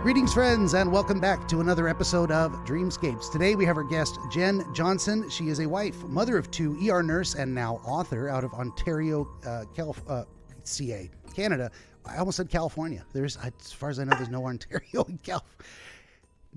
Greetings, friends, and welcome back to another episode of Dreamscapes. Today we have our guest, Jen Johnson. She is a wife, mother of two, ER nurse, and now author out of Ontario, CA, Canada. I almost said California. As far as I know, there's no Ontario in California.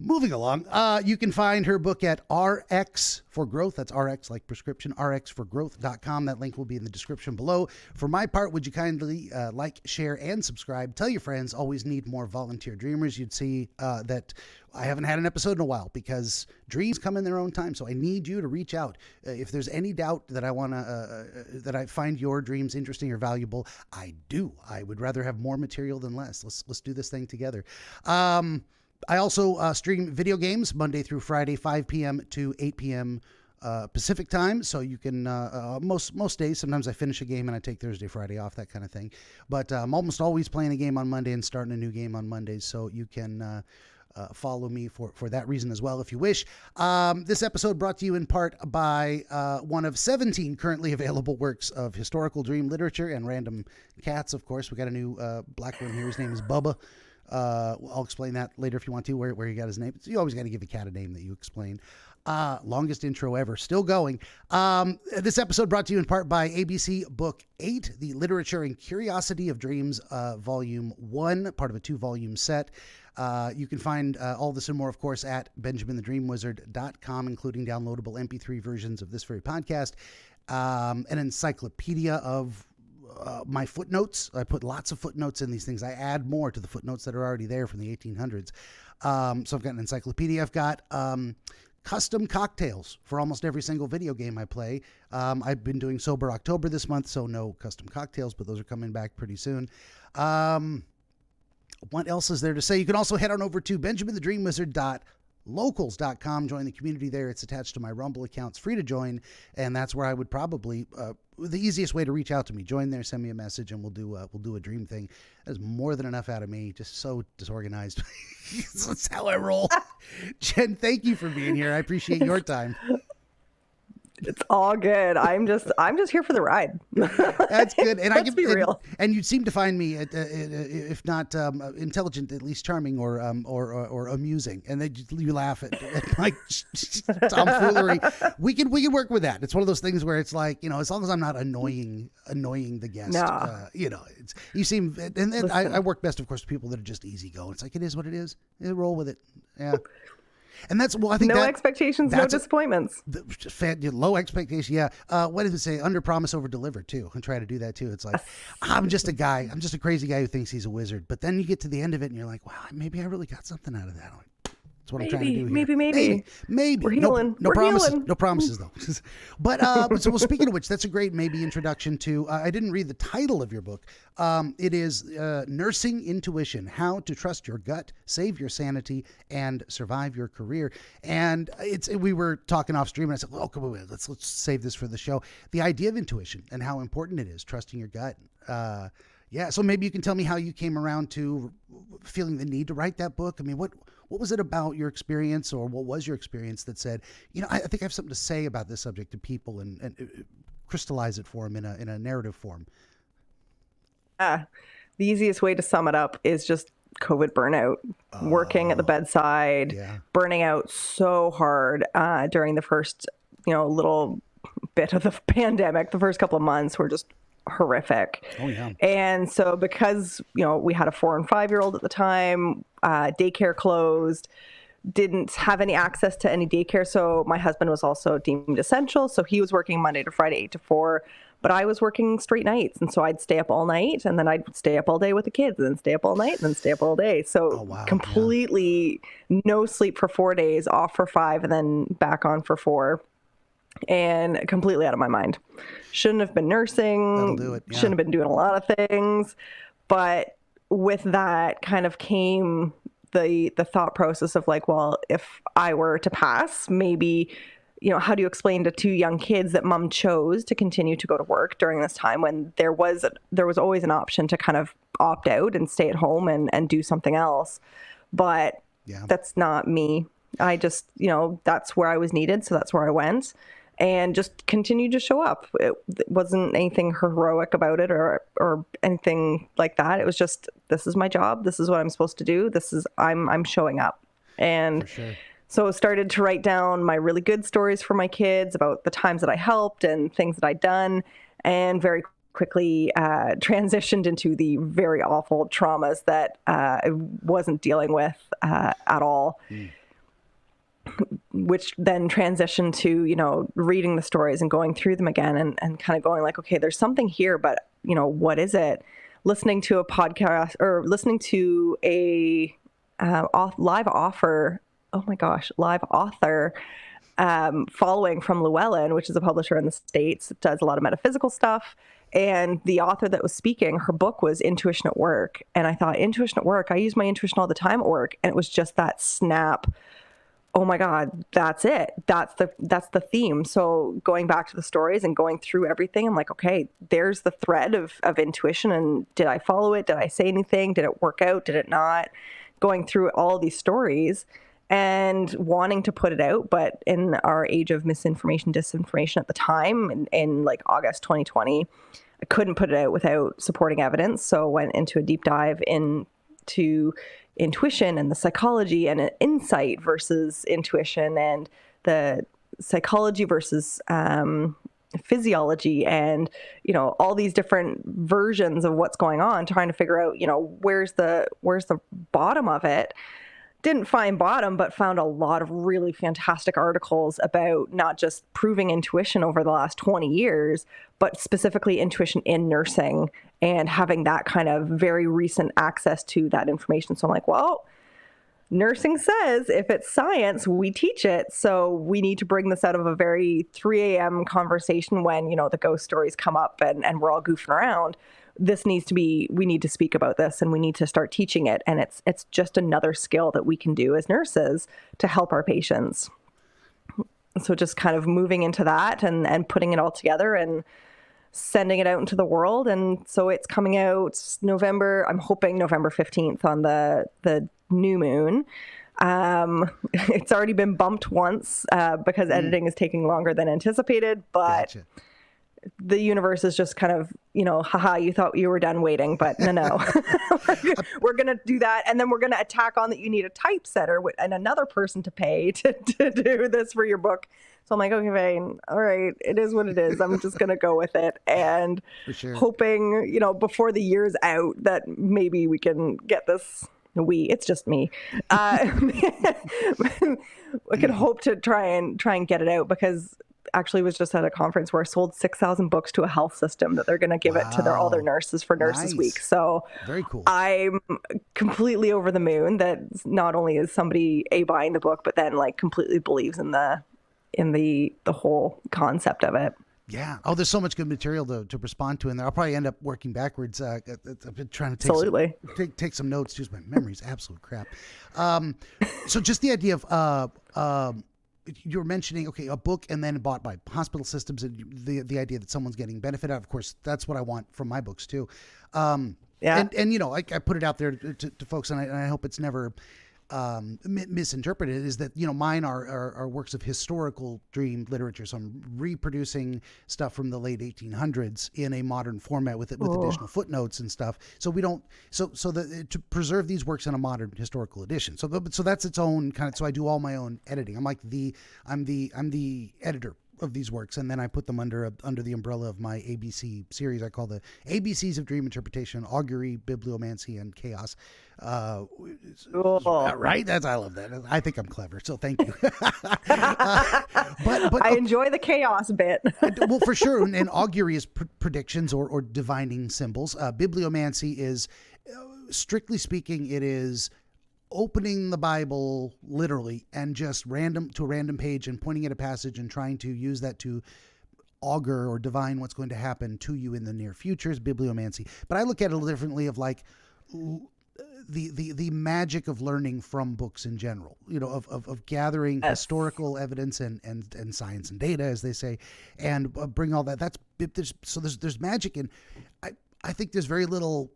Moving along, you can find her book at RX for Growth. That's RX like prescription, rxforgrowth.com. That link will be in the description below. For my part, would you kindly like, share, and subscribe? Tell your friends. Always need more volunteer dreamers. You'd see that I haven't had an episode in a while because dreams come in their own time. So I need you to reach out. If there's any doubt that I want to, that I find your dreams interesting or valuable, I do. I would rather have more material than less. Let's do this thing together. I also stream video games Monday through Friday, 5 p.m. to 8 p.m. Pacific time. So you can, most days, sometimes I finish a game and I take Thursday, Friday off, that kind of thing. But I'm almost always playing a game on Monday and starting a new game on Mondays. So you can follow me for that reason as well if you wish. This episode brought to you in part by one of 17 currently available works of historical dream literature and random cats, of course. We got a new black one here. His name is Bubba. I'll explain that later if you want to, where you got his name. You always got to give a cat a name that you explain. Longest intro ever, still going. This episode brought to you in part by ABC Book 8, The Literature and Curiosity of Dreams, Volume 1, part of a 2-volume set. You can find all this and more, of course, at benjaminthedreamwizard.com, including downloadable MP3 versions of this very podcast, an encyclopedia of my footnotes. I put lots of footnotes in these things. I add more to the footnotes that are already there from the 1800s. So I've got an encyclopedia. I've got custom cocktails for almost every single video game I play. I've been doing Sober October this month, so no custom cocktails, but those are coming back pretty soon. What else is there to say? You can also head on over to benjaminthedreamwizard.locals.com. Join the community there. It's attached to my Rumble account. It's free to join, and that's where I would probably the easiest way to reach out to me. Join there, send me a message, and we'll do a dream thing. That's more than enough out of me. Just so disorganized. That's how I roll. Jen, thank you for being here. I appreciate your time. It's all good. I'm just here for the ride. That's good. And Let's be real. And you seem to find me, if not intelligent, at least charming or amusing. And then you laugh at my tomfoolery. We can work with that. It's one of those things where it's like, as long as I'm not annoying the guest. No. You seem. And I work best, of course, with people that are just easygoing. It's like it is what it is. Roll with it. Yeah. And that's, I think no expectations, no disappointments. Low expectation. Yeah. What did it say? Under promise, over deliver too. I try to do that too. It's like, I'm just a crazy guy who thinks he's a wizard. But then you get to the end of it and you're like, wow, maybe I really got something out of that. That's what I'm trying to do here. Maybe. We're healing. No We're promises. healing. No promises though. But so speaking of which, that's a great maybe introduction to. I didn't read the title of your book. It is Nursing Intuition: How to Trust Your Gut, Save Your Sanity, and Survive Your Career. And we were talking off stream, and I said, "Oh, come on, let's save this for the show." The idea of intuition and how important it is, trusting your gut. Yeah. So maybe you can tell me how you came around to feeling the need to write that book. I mean, what was it about your experience, or what was your experience that said, I think I have something to say about this subject to people and crystallize it for them in a narrative form? The easiest way to sum it up is just COVID burnout, working at the bedside, burning out so hard during the first, little bit of the pandemic. The first couple of months were just horrific. Oh yeah. And so because, we had a 4 and 5-year-old at the time, daycare closed, didn't have any access to any daycare. So my husband was also deemed essential. So he was working Monday to Friday, 8 to 4, but I was working straight nights. And so I'd stay up all night, and then I'd stay up all day with the kids, and then stay up all night, and then stay up all day. So completely no sleep for 4 days, off for 5, and then back on for 4. And completely out of my mind. Shouldn't have been nursing. That'll do it. Yeah. Shouldn't have been doing a lot of things. But with that kind of came the thought process of like, well, if I were to pass, maybe, how do you explain to 2 young kids that mom chose to continue to go to work during this time when there was always an option to kind of opt out and stay at home and do something else. But that's not me. I just, that's where I was needed. So that's where I went. and just continued to show up. It wasn't anything heroic about it or anything like that. It was just, this is my job. This is what I'm supposed to do. I'm showing up. And so started to write down my really good stories for my kids about the times that I helped and things that I'd done, and very quickly transitioned into the very awful traumas that I wasn't dealing with at all. Which then transitioned to, reading the stories and going through them again and kind of going like, okay, there's something here, but what is it? Listening to a podcast or listening to a live author following from Llewellyn, which is a publisher in the States, does a lot of metaphysical stuff. And the author that was speaking, her book was Intuition at Work. And I thought, intuition at work, I use my intuition all the time at work. And it was just that snap. Oh my God, that's it. That's the theme. So going back to the stories and going through everything, I'm like, okay, there's the thread of intuition. And did I follow it? Did I say anything? Did it work out? Did it not? Going through all these stories and wanting to put it out. But in our age of misinformation, disinformation at the time, in like August 2020, I couldn't put it out without supporting evidence. So went into a deep dive into intuition and the psychology and insight versus intuition, and the psychology versus physiology, and all these different versions of what's going on, trying to figure out where's the bottom of it. Didn't find bottom, but found a lot of really fantastic articles about not just proving intuition over the last 20 years, but specifically intuition in nursing and having that kind of very recent access to that information. So I'm like, well, nursing says if it's science, we teach it. So we need to bring this out of a very 3 a.m. conversation when, the ghost stories come up and we're all goofing around. We need to speak about this and we need to start teaching it. And it's just another skill that we can do as nurses to help our patients. So just kind of moving into that and putting it all together and sending it out into the world. And so it's coming out I'm hoping November 15th on the new moon. It's already been bumped once because editing is taking longer than anticipated, but gotcha. The universe is just kind of, haha, you thought you were done waiting, but no. We're going to do that. And then we're going to attack on that you need a typesetter and another person to pay to do this for your book. So I'm like, okay, fine. All right. It is what it is. I'm just going to go with it. And hoping, before the year's out that maybe we can get this. It's just me. I could hope to try and get it out, because actually was just at a conference where I sold 6,000 books to a health system that they're going to give it to all their nurses for Nurses Week. So very cool. I'm completely over the moon that not only is somebody buying the book, but then like completely believes in the whole concept of it. Yeah. Oh, there's so much good material to respond to in there. I'll probably end up working backwards. I've been trying to take some notes. Just my memory's absolute crap. So just the idea of you're mentioning, okay, a book and then bought by hospital systems, and the idea that someone's getting benefit out. Of course, that's what I want from my books too. And I put it out there to folks, and I hope it's never misinterpreted, is that mine are works of historical dream literature. So I'm reproducing stuff from the late 1800s in a modern format with additional footnotes and stuff. So we don't to preserve these works in a modern historical edition. So that's its own kind of. So I do all my own editing. I'm like I'm the editor of these works, and then I put them under the umbrella of my ABC series. I call the ABCs of Dream Interpretation: Augury, Bibliomancy, and Chaos. Right? I love that. I think I'm clever, so thank you. But I enjoy the chaos bit. Well, for sure. And augury is predictions or divining symbols. Bibliomancy is, strictly speaking, it is opening the Bible literally and just to a random page and pointing at a passage and trying to use that to augur or divine what's going to happen to you in the near future is bibliomancy. But I look at it a little differently, of like the magic of learning from books in general, of gathering historical evidence and science and data, as they say, and bring all that. There's magic in. I think there's very little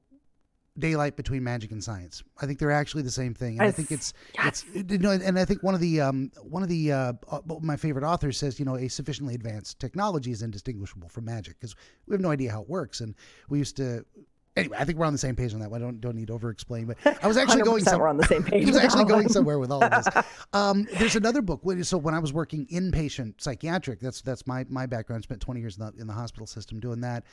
daylight between magic and science. I think they're actually the same thing. And I think it's and I think one of the my favorite authors says, a sufficiently advanced technology is indistinguishable from magic because we have no idea how it works. And we used to. Anyway, I think we're on the same page on that one. I don't need to over-explain, but I was actually we're on the same page. I was actually going somewhere with all of this. There's another book. So when I was working inpatient psychiatric, that's my background. I spent 20 years in the hospital system doing that.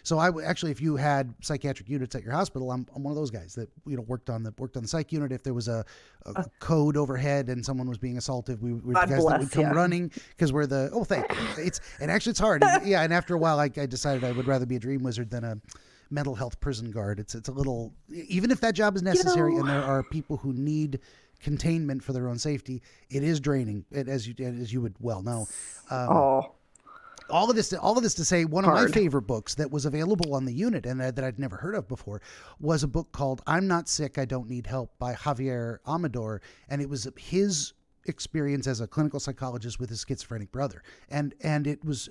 So actually, if you had psychiatric units at your hospital, I'm one of those guys that worked on the psych unit. If there was a code overhead and someone was being assaulted, we were the guys that would come running because we're the thank you. It's hard. And after a while, I decided I would rather be a dream wizard than a mental health prison guard. It's a little, even if that job is necessary and there are people who need containment for their own safety, it is draining, as you would well know. All of this to say, one of my favorite books that was available on the unit and that I'd never heard of before was a book called I'm Not Sick, I Don't Need Help by Javier Amador. And it was his experience as a clinical psychologist with his schizophrenic brother. And it was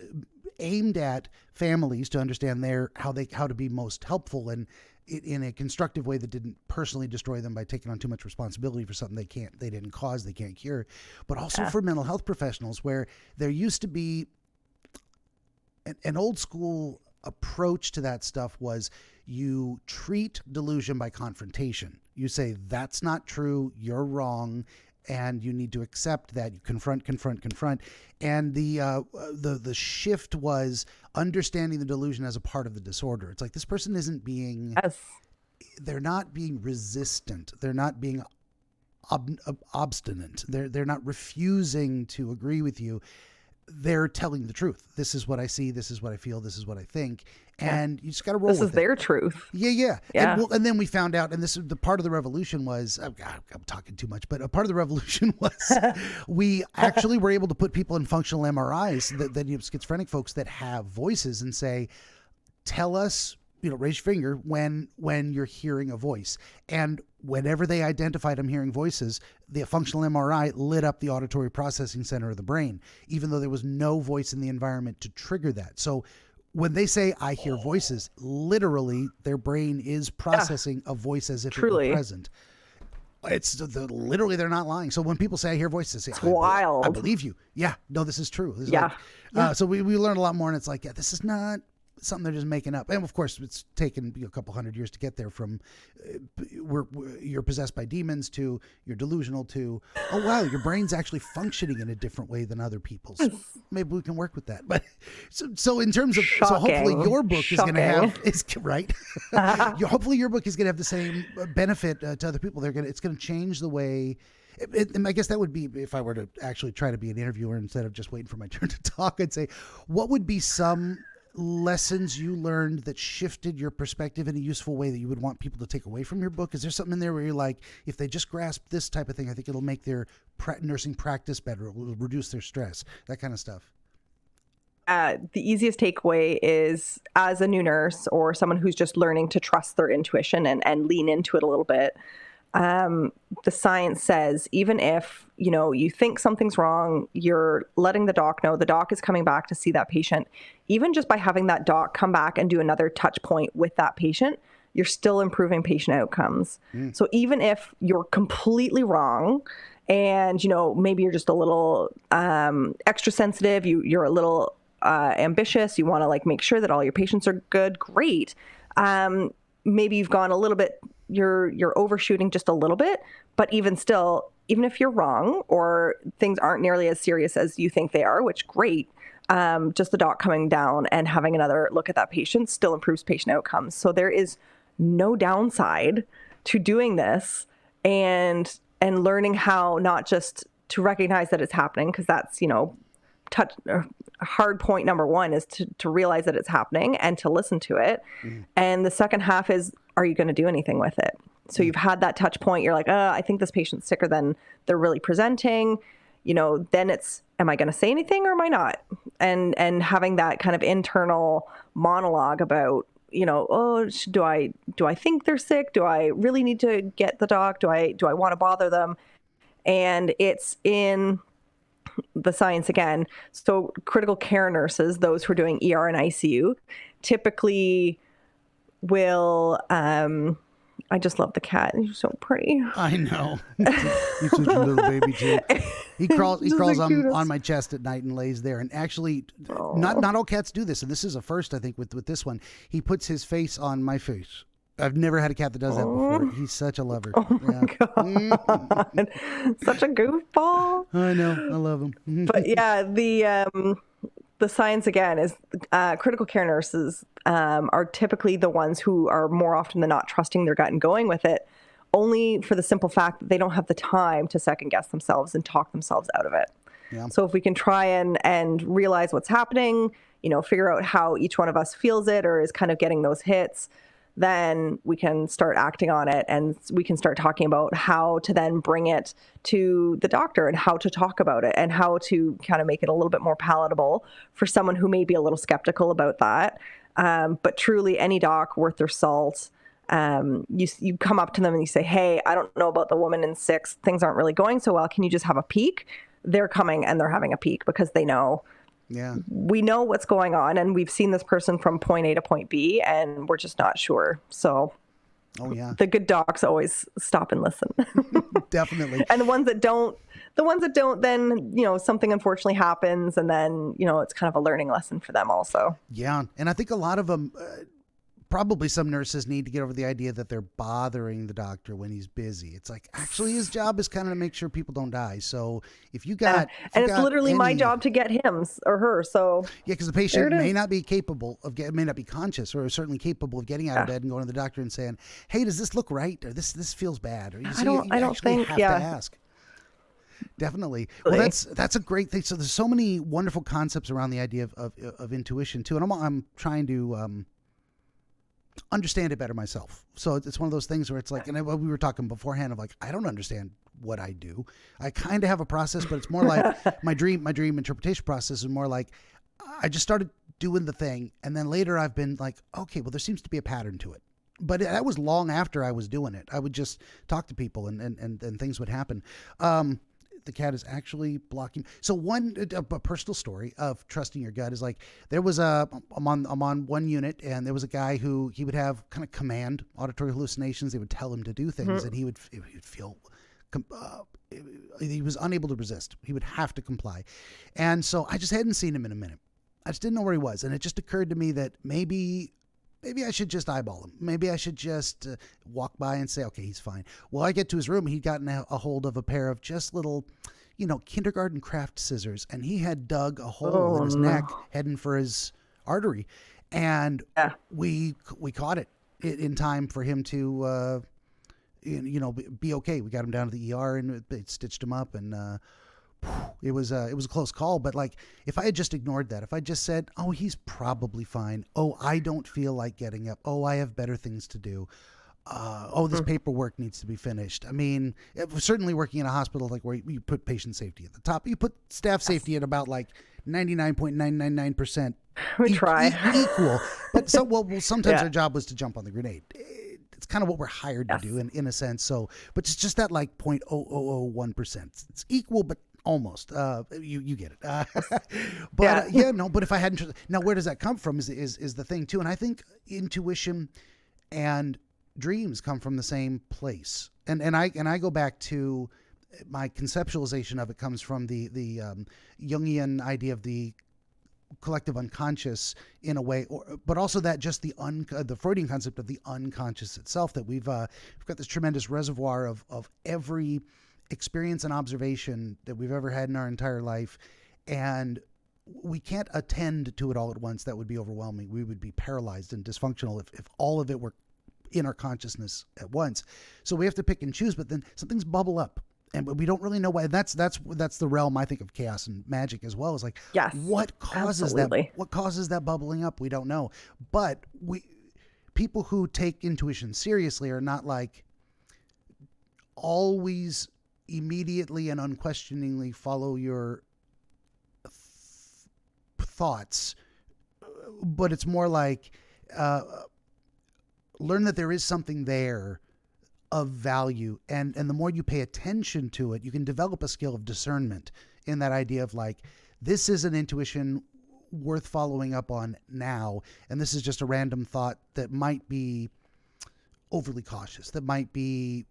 aimed at families to understand how to be most helpful and in a constructive way that didn't personally destroy them by taking on too much responsibility for something they didn't cause, they can't cure, but also for mental health professionals, where there used to be an old school approach to that stuff was you treat delusion by confrontation. You say, that's not true, you're wrong, and you need to accept that. You confront. And the shift was understanding the delusion as a part of the disorder. It's like, this person isn't being, they're not being resistant. They're not being obstinate. They're not refusing to agree with you. They're telling the truth. This is what I see. This is what I feel. This is what I think. And you just got to roll with it. This is their truth. Yeah. And then we found out, and this is the part of the revolution was, I'm talking too much, but a part of the revolution was we actually were able to put people in functional MRIs, that schizophrenic folks that have voices, and say, tell us, raise your finger when you're hearing a voice. And whenever they identified I'm hearing voices, the functional MRI lit up the auditory processing center of the brain, even though there was no voice in the environment to trigger that. So when they say, I hear voices, literally their brain is processing a voice as if it were present. It's literally, they're not lying. So when people say, I hear voices, it's wild. I believe you. Yeah, no, this is true. This is so we learned a lot more, and it's like, this is not something they're just making up. And of course, it's taken a couple hundred years to get there from you're possessed by demons to you're delusional to, oh wow, your brain's actually functioning in a different way than other people's. Maybe we can work with that. But so in terms of, so hopefully your book is going to have, right? Hopefully your book is going to have the same benefit to other people. It's going to change the way. I guess that would be, if I were to actually try to be an interviewer instead of just waiting for my turn to talk, I'd say, what would be some lessons you learned that shifted your perspective in a useful way that you would want people to take away from your book? Is there something in there where you're like, if they just grasp this type of thing, I think it'll make their nursing practice better, it will reduce their stress, that kind of stuff? The easiest takeaway is, as a new nurse or someone who's just learning to trust their intuition and lean into it a little bit, the science says, even if, you think something's wrong, you're letting the doc know, the doc is coming back to see that patient. Even just by having that doc come back and do another touch point with that patient, you're still improving patient outcomes. So even if you're completely wrong and, maybe you're just a little extra sensitive, you're a little ambitious, you want to make sure that all your patients are good, great. Maybe you've gone a little bit, you're overshooting just a little bit, but even still, even if you're wrong or things aren't nearly as serious as you think they are, which great, just the doc coming down and having another look at that patient still improves patient outcomes. So there is no downside to doing this and learning how not just to recognize that it's happening, because that's, hard point number one is to realize that it's happening and to listen to it. And the second half is, are you going to do anything with it? So you've had that touch point. You're like, I think this patient's sicker than they're really presenting. Then it's, am I going to say anything or am I not? And having that kind of internal monologue about, do I think they're sick? Do I really need to get the doc? Do I want to bother them? And it's in the science again. So critical care nurses, those who are doing ER and ICU, typically will I just love the cat. He's so pretty. I know. He's such a little baby too. He crawls on my chest at night and lays there. And actually, not all cats do this. And this is a first, I think, with this one. He puts his face on my face. I've never had a cat that does that before. He's such a lover. Oh my God. Such a goofball. I know. I love him. But yeah, the science again is critical care nurses are typically the ones who are more often than not trusting their gut and going with it, only for the simple fact that they don't have the time to second guess themselves and talk themselves out of it. Yeah. So if we can try and realize what's happening, figure out how each one of us feels it or is kind of getting those hits, then we can start acting on it, and we can start talking about how to then bring it to the doctor and how to talk about it and how to kind of make it a little bit more palatable for someone who may be a little skeptical about that. But truly, any doc worth their salt, you come up to them and you say, hey, I don't know about the woman in 6. Things aren't really going so well. Can you just have a peek? They're coming and they're having a peek because they know. Yeah, we know what's going on, and we've seen this person from point A to point B, and we're just not sure. So, the good docs always stop and listen. Definitely. And the ones that don't, then something unfortunately happens, and then it's kind of a learning lesson for them also. Yeah, and I think a lot of them. Probably some nurses need to get over the idea that they're bothering the doctor when he's busy. It's like, actually, his job is kind of to make sure people don't die. So if you got... and it's literally my job to get him or her, so... Yeah, because the patient may not be capable of may not be conscious or certainly capable of getting out of bed and going to the doctor and saying, hey, does this look right? Or this feels bad? Or I don't think, have to ask. Definitely. Well, that's a great thing. So there's so many wonderful concepts around the idea of intuition, too. And I'm trying to... understand it better myself. So it's one of those things where it's like, and we were talking beforehand of like, I don't understand what I do. I kind of have a process, but it's more like my dream interpretation process is more like I just started doing the thing. And then later I've been like, okay, well, there seems to be a pattern to it. But that was long after I was doing it. I would just talk to people and things would happen. The cat is actually blocking. So a personal story of trusting your gut is like, there was I'm on one unit, and there was a guy who he would have kind of command auditory hallucinations. They would tell him to do things, and he would feel, he was unable to resist. He would have to comply. And so I just hadn't seen him in a minute. I just didn't know where he was. And it just occurred to me that maybe I should just eyeball him. Maybe I should just walk by and say, okay, he's fine. Well, I get to his room. He'd gotten a hold of a pair of just little, kindergarten craft scissors, and he had dug a hole in his neck heading for his artery. And we caught it in time for him to, be okay. We got him down to the ER, and it stitched him up, and it was a close call. But like, if I had just ignored that, if I just said, oh, he's probably fine. Oh, I don't feel like getting up. Oh, I have better things to do. This paperwork needs to be finished. I mean, certainly working in a hospital, like where you put patient safety at the top, you put staff safety at about like 99.999%. We try equal. But sometimes our job was to jump on the grenade. It's kind of what we're hired to do in a sense. So, but it's just that like 0.0001%. It's equal, but almost. You get it. But but if I hadn't, now where does that come from is the thing too. And I think intuition and dreams come from the same place. And I go back to my conceptualization of it comes from the Jungian idea of the collective unconscious in a way, but also that just the Freudian concept of the unconscious itself, that we've got this tremendous reservoir of every experience and observation that we've ever had in our entire life, and we can't attend to it all at once. That would be overwhelming. We would be paralyzed and dysfunctional if all of it were in our consciousness at once. So we have to pick and choose, but then some things bubble up. And we don't really know why. That's the realm, I think, of chaos and magic as well. Is like, what causes that? What causes that bubbling up? We don't know. But people who take intuition seriously are not like always immediately and unquestioningly follow your thoughts, but it's more like learn that there is something there of value, and the more you pay attention to it, you can develop a skill of discernment in that idea of like, this is an intuition worth following up on now, and this is just a random thought that might be overly cautious, that might be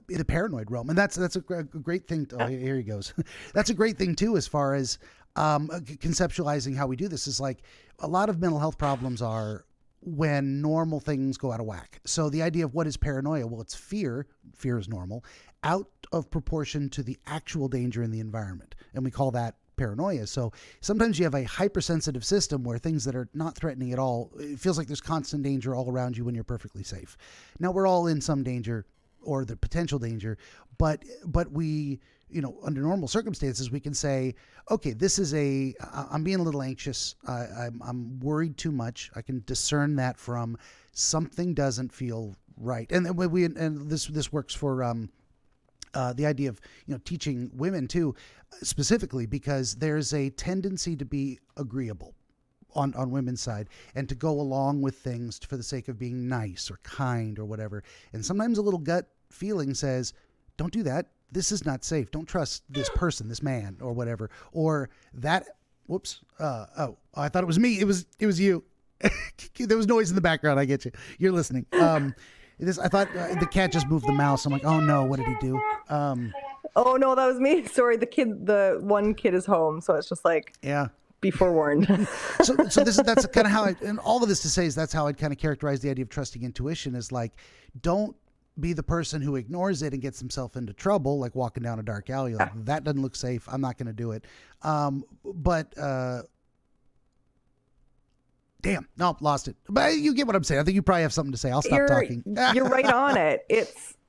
in the paranoid realm. And that's a great thing. Oh, here he goes. That's a great thing too, as far as conceptualizing how we do this. Is like a lot of mental health problems are when normal things go out of whack. So the idea of what is paranoia? Well, it's fear. Fear is normal, out of proportion to the actual danger in the environment. And we call that paranoia. So sometimes you have a hypersensitive system where things that are not threatening at all, it feels like there's constant danger all around you when you're perfectly safe. Now, we're all in some danger or the potential danger, but we, under normal circumstances, we can say, okay, I'm being a little anxious. I'm worried too much. I can discern that from something doesn't feel right. And this works for, the idea of teaching women too, specifically because there's a tendency to be agreeable on women's side and to go along with things for the sake of being nice or kind or whatever. And sometimes a little gut feeling says, don't do that. This is not safe. Don't trust this person, this man or whatever. Or that, whoops. I thought it was me. It was you. There was noise in the background. I get you. You're listening. I thought the cat just moved the mouse. I'm like, oh no, what did he do? Oh no, that was me. Sorry, the one kid is home, so it's just like, yeah, be forewarned. so that's kind of how and all of this to say is that's how I'd kind of characterize the idea of trusting intuition is like, don't be the person who ignores it and gets himself into trouble, like walking down a dark alley. Like, that doesn't look safe. I'm not going to do it. Damn, no, lost it. But you get what I'm saying. I think you probably have something to say. I'll stop talking. You're right on it.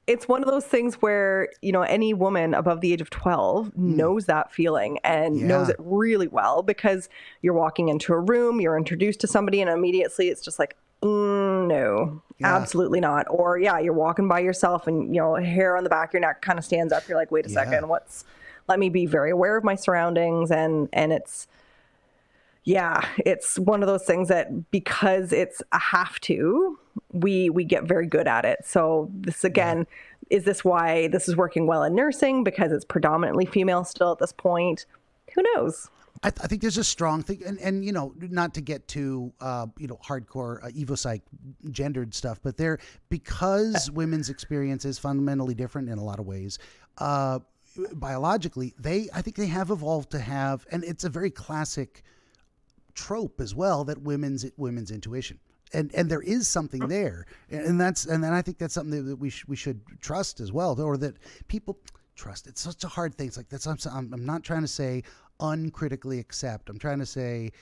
It's one of those things where, any woman above the age of 12 knows that feeling and knows it really well because you're walking into a room, you're introduced to somebody and immediately it's just like, no, absolutely not. Or you're walking by yourself and, hair on the back of your neck kind of stands up. You're like, wait a second, let me be very aware of my surroundings. And it's one of those things that because it's a have to, we get very good at it. So this again, is this why this is working well in nursing? Because it's predominantly female still at this point. Who knows? I think there's a strong thing, and not to get too hardcore evopsych gendered stuff, but because women's experience is fundamentally different in a lot of ways. Biologically, I think they have evolved to have, and it's a very classic trope as well, that women's intuition. And there is something there, and then I think that's something that we should trust as well, or that people trust. It's such a hard thing. It's like I'm not trying to say uncritically accept. I'm trying to say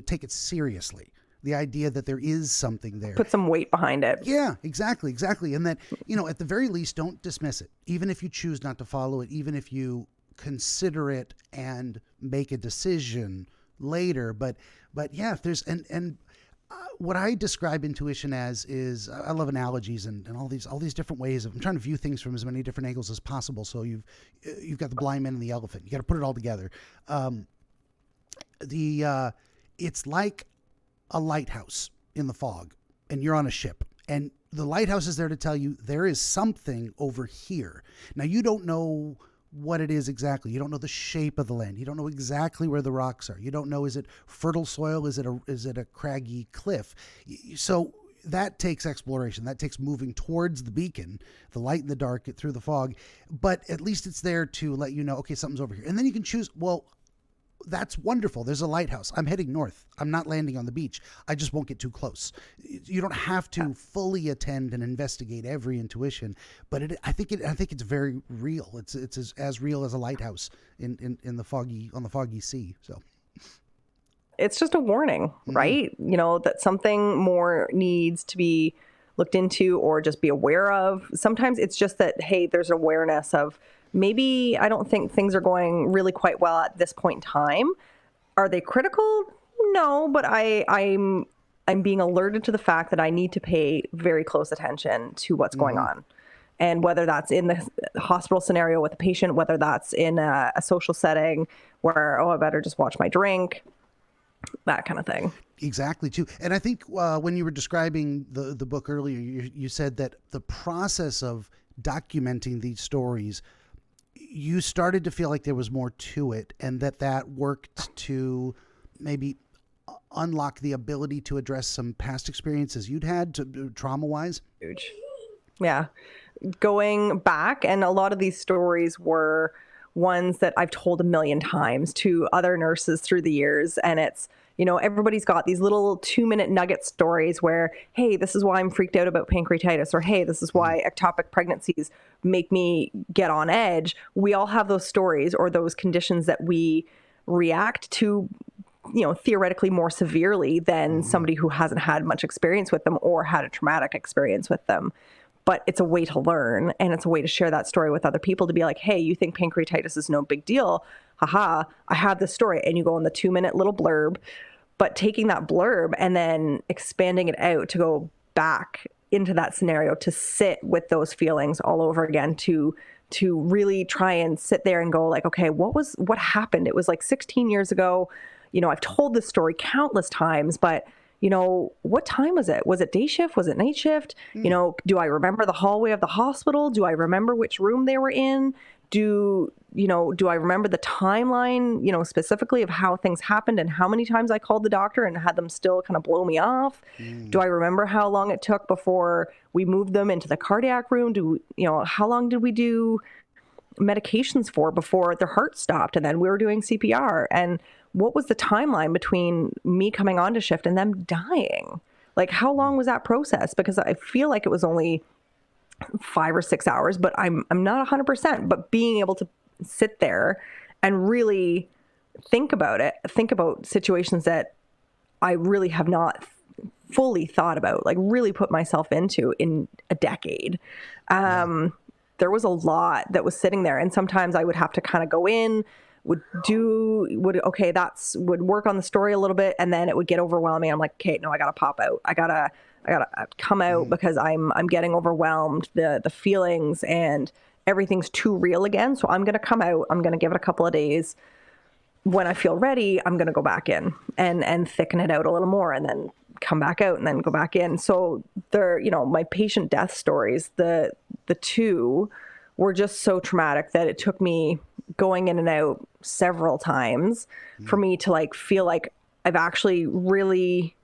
take it seriously. The idea that there is something there. Put some weight behind it. Yeah, exactly, and that at the very least, don't dismiss it, even if you choose not to follow it, even if you consider it and make a decision later. But yeah, if there's what I describe intuition as is, I love analogies and all these different ways of, I'm trying to view things from as many different angles as possible. So you've got the blind man and the elephant. You got to put it all together. It's like a lighthouse in the fog, and you're on a ship, and the lighthouse is there to tell you there is something over here. Now you don't know what it is exactly. You don't know the shape of the land. You don't know exactly where the rocks are. You don't know, is it fertile soil? Is it a craggy cliff? So that takes exploration. That takes moving towards the beacon, the light in the dark through the fog. But at least it's there to let you know, okay, something's over here. And then you can choose, well, that's wonderful. There's a lighthouse. I'm heading north. I'm not landing on the beach. I just won't get too close. You don't have to fully attend and investigate every intuition, but I think it's very real. It's as real as a lighthouse on the foggy sea. So it's just a warning, right? That something more needs to be looked into or just be aware of. Sometimes it's just that, hey, there's awareness of, maybe I don't think things are going really quite well at this point in time. Are they critical? No, but I'm being alerted to the fact that I need to pay very close attention to what's going on. And whether that's in the hospital scenario with a patient, whether that's in a social setting where, I better just watch my drink, that kind of thing. Exactly, too. And I think when you were describing the book earlier, you said that the process of documenting these stories, you started to feel like there was more to it, and that worked to maybe unlock the ability to address some past experiences you'd had trauma-wise. Huge. Yeah. Going back, and a lot of these stories were ones that I've told a million times to other nurses through the years. And it's, everybody's got these little 2-minute nugget stories where, hey, this is why I'm freaked out about pancreatitis, or hey, this is why ectopic pregnancies make me get on edge. We all have those stories or those conditions that we react to, theoretically more severely than somebody who hasn't had much experience with them or had a traumatic experience with them. But it's a way to learn, and it's a way to share that story with other people, to be like, hey, you think pancreatitis is no big deal. Haha, I have this story. And you go on the 2-minute little blurb, but taking that blurb and then expanding it out to go back into that scenario, to sit with those feelings all over again, to really try and sit there and go like, okay, what happened? It was like 16 years ago. I've told this story countless times, but what time was it? Was it day shift? Was it night shift? Do I remember the hallway of the hospital? Do I remember which room they were in? Do I remember the timeline, specifically of how things happened and how many times I called the doctor and had them still kind of blow me off? Do I remember how long it took before we moved them into the cardiac room? How long did we do medications for before their heart stopped and then we were doing CPR? And what was the timeline between me coming on to shift and them dying? Like, how long was that process? Because I feel like it was only 5 or 6 hours, but I'm not 100%. But being able to sit there and really think about situations that I really have not fully thought about, like really put myself into in a decade. There was a lot that was sitting there, and sometimes I would have to kind of go in, would work on the story a little bit, and then it would get overwhelming. I'm like, okay, no, I gotta pop out. I gotta come out because I'm getting overwhelmed. The feelings and everything's too real again. So I'm gonna come out. I'm gonna give it a couple of days. When I feel ready, I'm gonna go back in and thicken it out a little more, and then come back out and then go back in. So my patient death stories, the two were just so traumatic that it took me going in and out several times for me to like feel like I've actually really,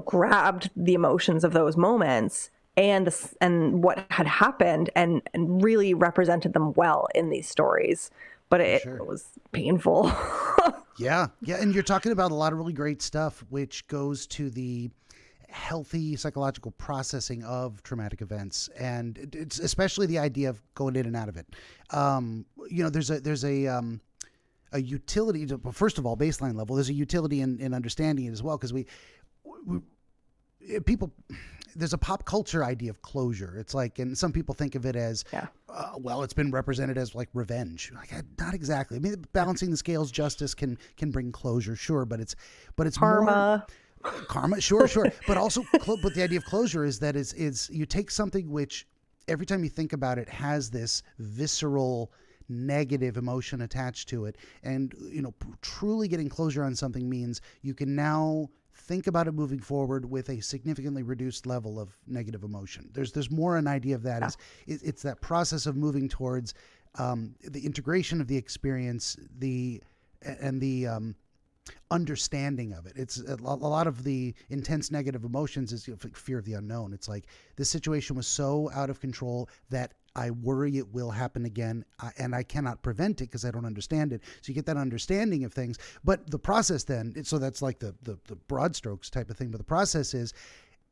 grabbed the emotions of those moments and what had happened and really represented them well in these stories. But it was painful. Yeah. And you're talking about a lot of really great stuff, which goes to the healthy psychological processing of traumatic events, and it's especially the idea of going in and out of it. There's a utility to, first of all, baseline level. There's a utility in understanding it as well, because people, there's a pop culture idea of closure. It's like, and some people think of it as, it's been represented as like revenge. Like, not exactly. I mean, balancing the scales, justice can bring closure, sure, but it's karma. Karma, sure. But also, but the idea of closure is that is you take something which every time you think about it has this visceral negative emotion attached to it, and truly getting closure on something means you can now think about it moving forward with a significantly reduced level of negative emotion. There's more an idea of that is it's that process of moving towards the integration of the experience, and the understanding of it. It's a lot of the intense negative emotions is fear of the unknown. It's like, this situation was so out of control that I worry it will happen again, and I cannot prevent it because I don't understand it. So you get that understanding of things. But the process then, so that's like the broad strokes type of thing. But the process is,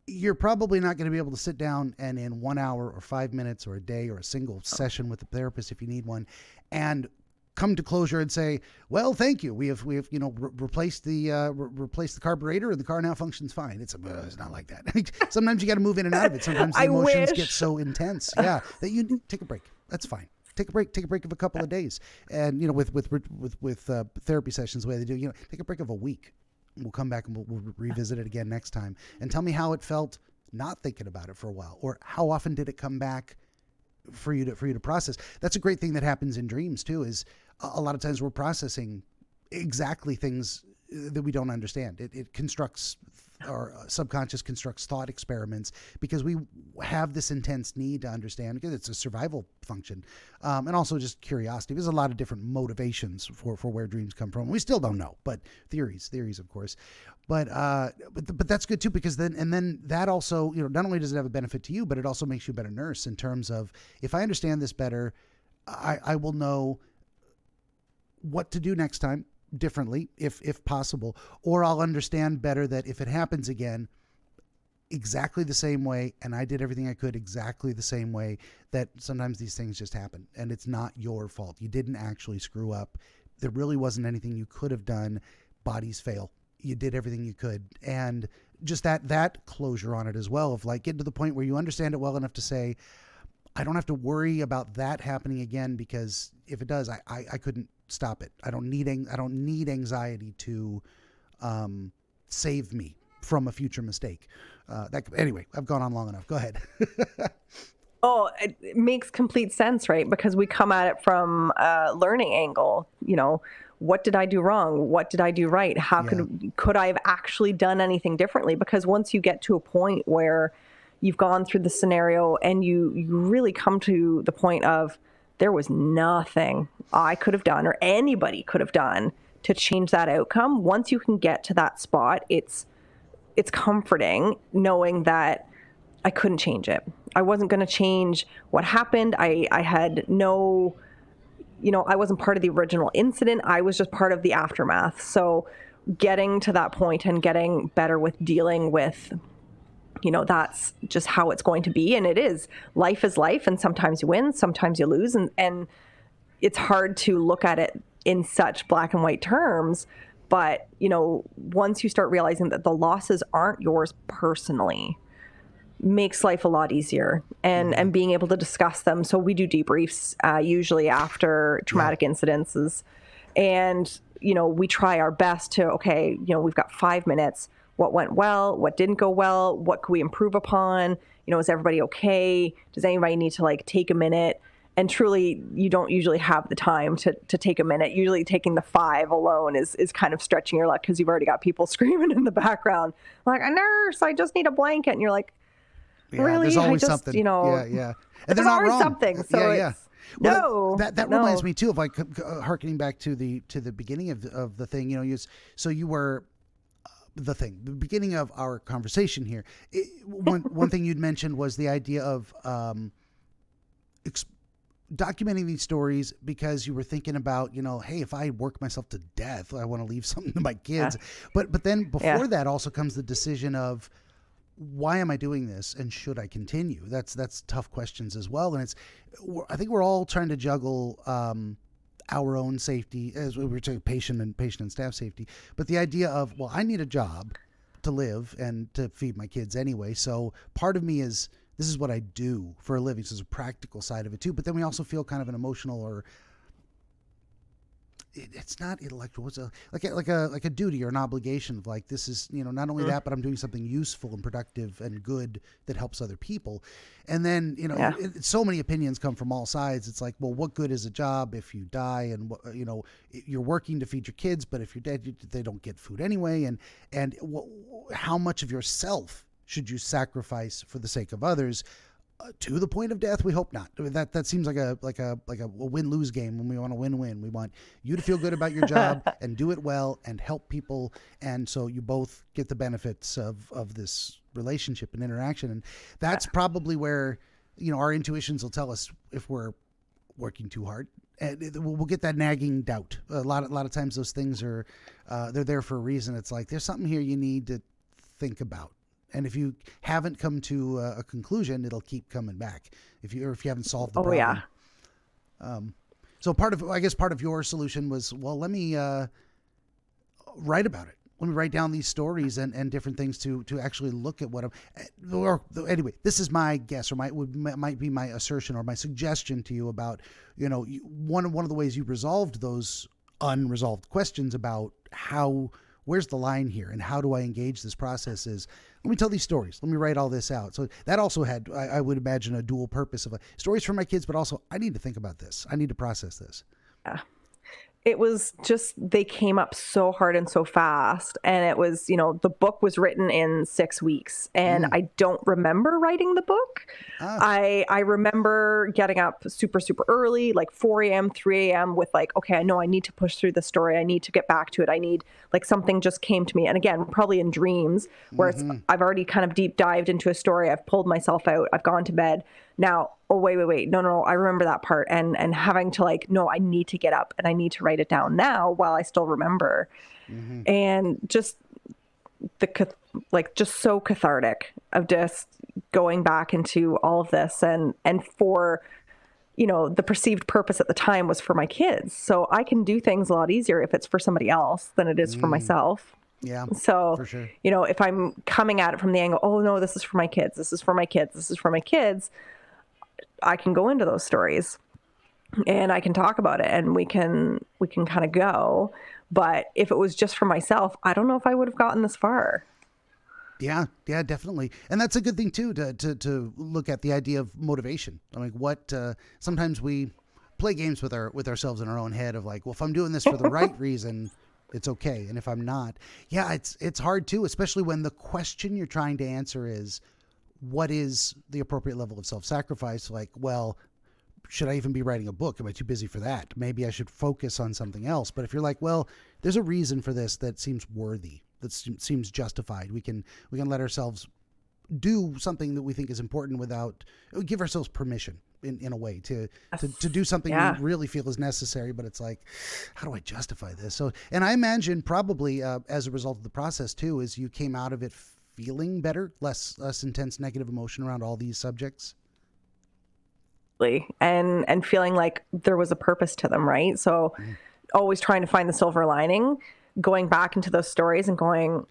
you're probably not going to be able to sit down and in 1 hour or 5 minutes or a day or a single session with the therapist, if you need one, and come to closure and say, well, thank you. We have replaced the carburetor and the car now functions fine. It's not like that. Sometimes you got to move in and out of it. Sometimes the emotions get so intense, that you take a break. That's fine. Take a break of a couple of days. And with therapy sessions, the way they do, take a break of a week. We'll come back and we'll revisit it again next time. And tell me how it felt not thinking about it for a while, or how often did it come back for you to process. That's a great thing that happens in dreams too, is a lot of times we're processing exactly things that we don't understand. It constructs our subconscious constructs thought experiments because we have this intense need to understand, because it's a survival function, and also just curiosity. There's a lot of different motivations for where dreams come from. We still don't know, but theories, of course. But that's good too, because then that also, not only does it have a benefit to you, but it also makes you a better nurse in terms of, if I understand this better, I will know what to do next time differently, if possible, or I'll understand better that if it happens again exactly the same way, and I did everything I could exactly the same way, that sometimes these things just happen and it's not your fault. You didn't actually screw up. There really wasn't anything you could have done. Bodies fail. You did everything you could. And just that closure on it as well, of like getting to the point where you understand it well enough to say, I don't have to worry about that happening again, because if it does, I couldn't stop it. I don't need anxiety to save me from a future mistake. Anyway, I've gone on long enough. Go ahead. Oh, it makes complete sense, right? Because we come at it from a learning angle. What did I do wrong? What did I do right? How could I have actually done anything differently? Because once you get to a point where you've gone through the scenario and you really come to the point of, there was nothing I could have done or anybody could have done to change that outcome. Once you can get to that spot, it's comforting knowing that I couldn't change it. I wasn't going to change what happened. I had no, I wasn't part of the original incident. I was just part of the aftermath. So getting to that point and getting better with dealing with, that's just how it's going to be. And it is. Life is life. And sometimes you win, sometimes you lose. And it's hard to look at it in such black and white terms. But, once you start realizing that the losses aren't yours personally, makes life a lot easier, and being able to discuss them. So we do debriefs usually after traumatic incidences. And, we try our best to, we've got 5 minutes. What went well? What didn't go well? What could we improve upon? Is everybody okay? Does anybody need to take a minute? And truly, you don't usually have the time to take a minute. Usually taking the 5 alone is kind of stretching your luck, because you've already got people screaming in the background. Like, a nurse, I just need a blanket. And you're like, really? There's always something. Yeah. And they're not wrong. Something. So Well, that reminds me too of harkening back to the beginning of the thing. You were the beginning of our conversation here. One thing you'd mentioned was the idea of documenting these stories, because you were thinking about, hey, if I work myself to death, I want to leave something to my kids. But then before that also comes the decision of, why am I doing this, and should I continue? That's tough questions as well. And I think we're all trying to juggle our own safety, as we were talking patient and staff safety. But the idea of, well, I need a job to live and to feed my kids anyway. So part of me is, this is what I do for a living. So there's a practical side of it too. But then we also feel kind of an emotional, or it's not intellectual. It's like a duty or an obligation of this is, not only that, but I'm doing something useful and productive and good that helps other people. And then, so many opinions come from all sides. It's like, well, what good is a job if you die? And, you're working to feed your kids, but if you're dead, they don't get food anyway. And how much of yourself should you sacrifice for the sake of others? To the point of death? We hope not. That seems like a win-lose game when we want to win-win. We want you to feel good about your job and do it well and help people, and so you both get the benefits of this relationship and interaction. And that's probably where our intuitions will tell us if we're working too hard. And we'll get that nagging doubt. A lot of times those things are they're there for a reason. It's like, there's something here you need to think about. And if you haven't come to a conclusion, it'll keep coming back. If you haven't solved the problem. So part of your solution was, well, let me write about it. Let me write down these stories and different things to actually look at what anyway, this is my guess, or might be my assertion or my suggestion to you about, one of the ways you resolved those unresolved questions about where's the line here and how do I engage this process is, let me tell these stories. Let me write all this out. So that also had, I would imagine, a dual purpose of stories for my kids, but also I need to think about this. I need to process this. Yeah. it was just, they came up so hard and so fast. And it was, the book was written in 6 weeks, and I don't remember writing the book. I remember getting up super, super early, like 4 a.m., 3 a.m. with like, okay, I know I need to push through the story. I need to get back to it. I need, like, something just came to me. And again, probably in dreams where I've already kind of deep dived into a story. I've pulled myself out. I've gone to bed. Now, oh, wait. No, I remember that part. And having to like, no, I need to get up and I need to write it down now while I still remember. And just just so cathartic of just going back into all of this, and for, the perceived purpose at the time was for my kids. So I can do things a lot easier if it's for somebody else than it is for myself. Yeah. So, for sure. If I'm coming at it from the angle, oh no, this is for my kids. This is for my kids. This is for my kids. I can go into those stories and I can talk about it, and we can kind of go. But if it was just for myself, I don't know if I would have gotten this far. Yeah, definitely. And that's a good thing too, to look at the idea of motivation. I mean, sometimes we play games with ourselves in our own head of like, well, if I'm doing this for the right reason, it's okay. And if I'm not, it's hard too, especially when the question you're trying to answer is, what is the appropriate level of self-sacrifice? Like, well, should I even be writing a book? Am I too busy for that? Maybe I should focus on something else. But if you're like, well, there's a reason for this that seems worthy, that seems justified, we can let ourselves do something that we think is important without, give ourselves permission in a way to do something we really feel is necessary. But it's like, how do I justify this? So, and I imagine probably as a result of the process too, is you came out of it feeling better, less intense negative emotion around all these subjects. And feeling like there was a purpose to them, right? So always trying to find the silver lining, going back into those stories and going,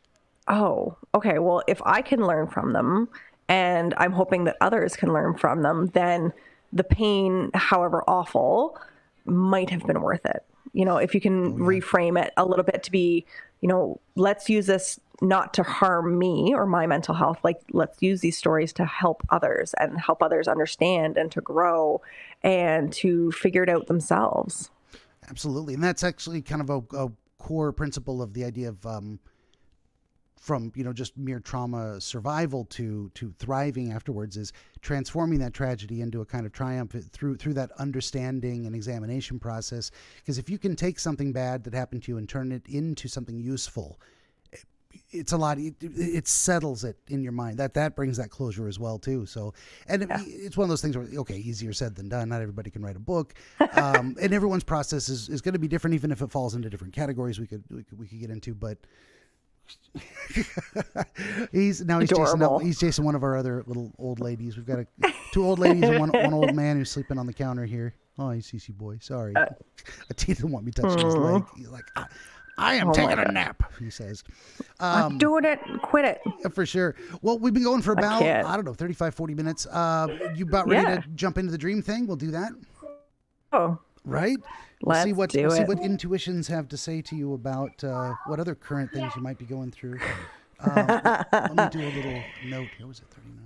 oh, okay, well, if I can learn from them, and I'm hoping that others can learn from them, then the pain, however awful, might have been worth it. If you can reframe it a little bit to be, let's use this not to harm me or my mental health. Like, let's use these stories to help others and help others understand and to grow and to figure it out themselves. Absolutely. And that's actually kind of a core principle of the idea of, from, just mere trauma survival to thriving afterwards, is transforming that tragedy into a kind of triumph through that understanding and examination process. Because if you can take something bad that happened to you and turn it into something useful, it's a lot. It settles it in your mind. That brings that closure as well too. So, and it's one of those things where, okay, easier said than done. Not everybody can write a book, and everyone's process is going to be different, even if it falls into different categories. We could get into, but. He's adorable. He's Jason, one of our other little old ladies. We've got two old ladies and one old man who's sleeping on the counter here. Oh, he's CC boy. Sorry, T didn't want me touching his leg. He's like, I am taking a nap, he says. I'm doing it. Quit it. Yeah, for sure. Well, we've been going for about, I don't know, 35, 40 minutes. You about ready to jump into the dream thing? We'll do that. Oh. Right? We'll see what intuitions have to say to you about what other current things you might be going through. Let me do a little note here. Was it 39?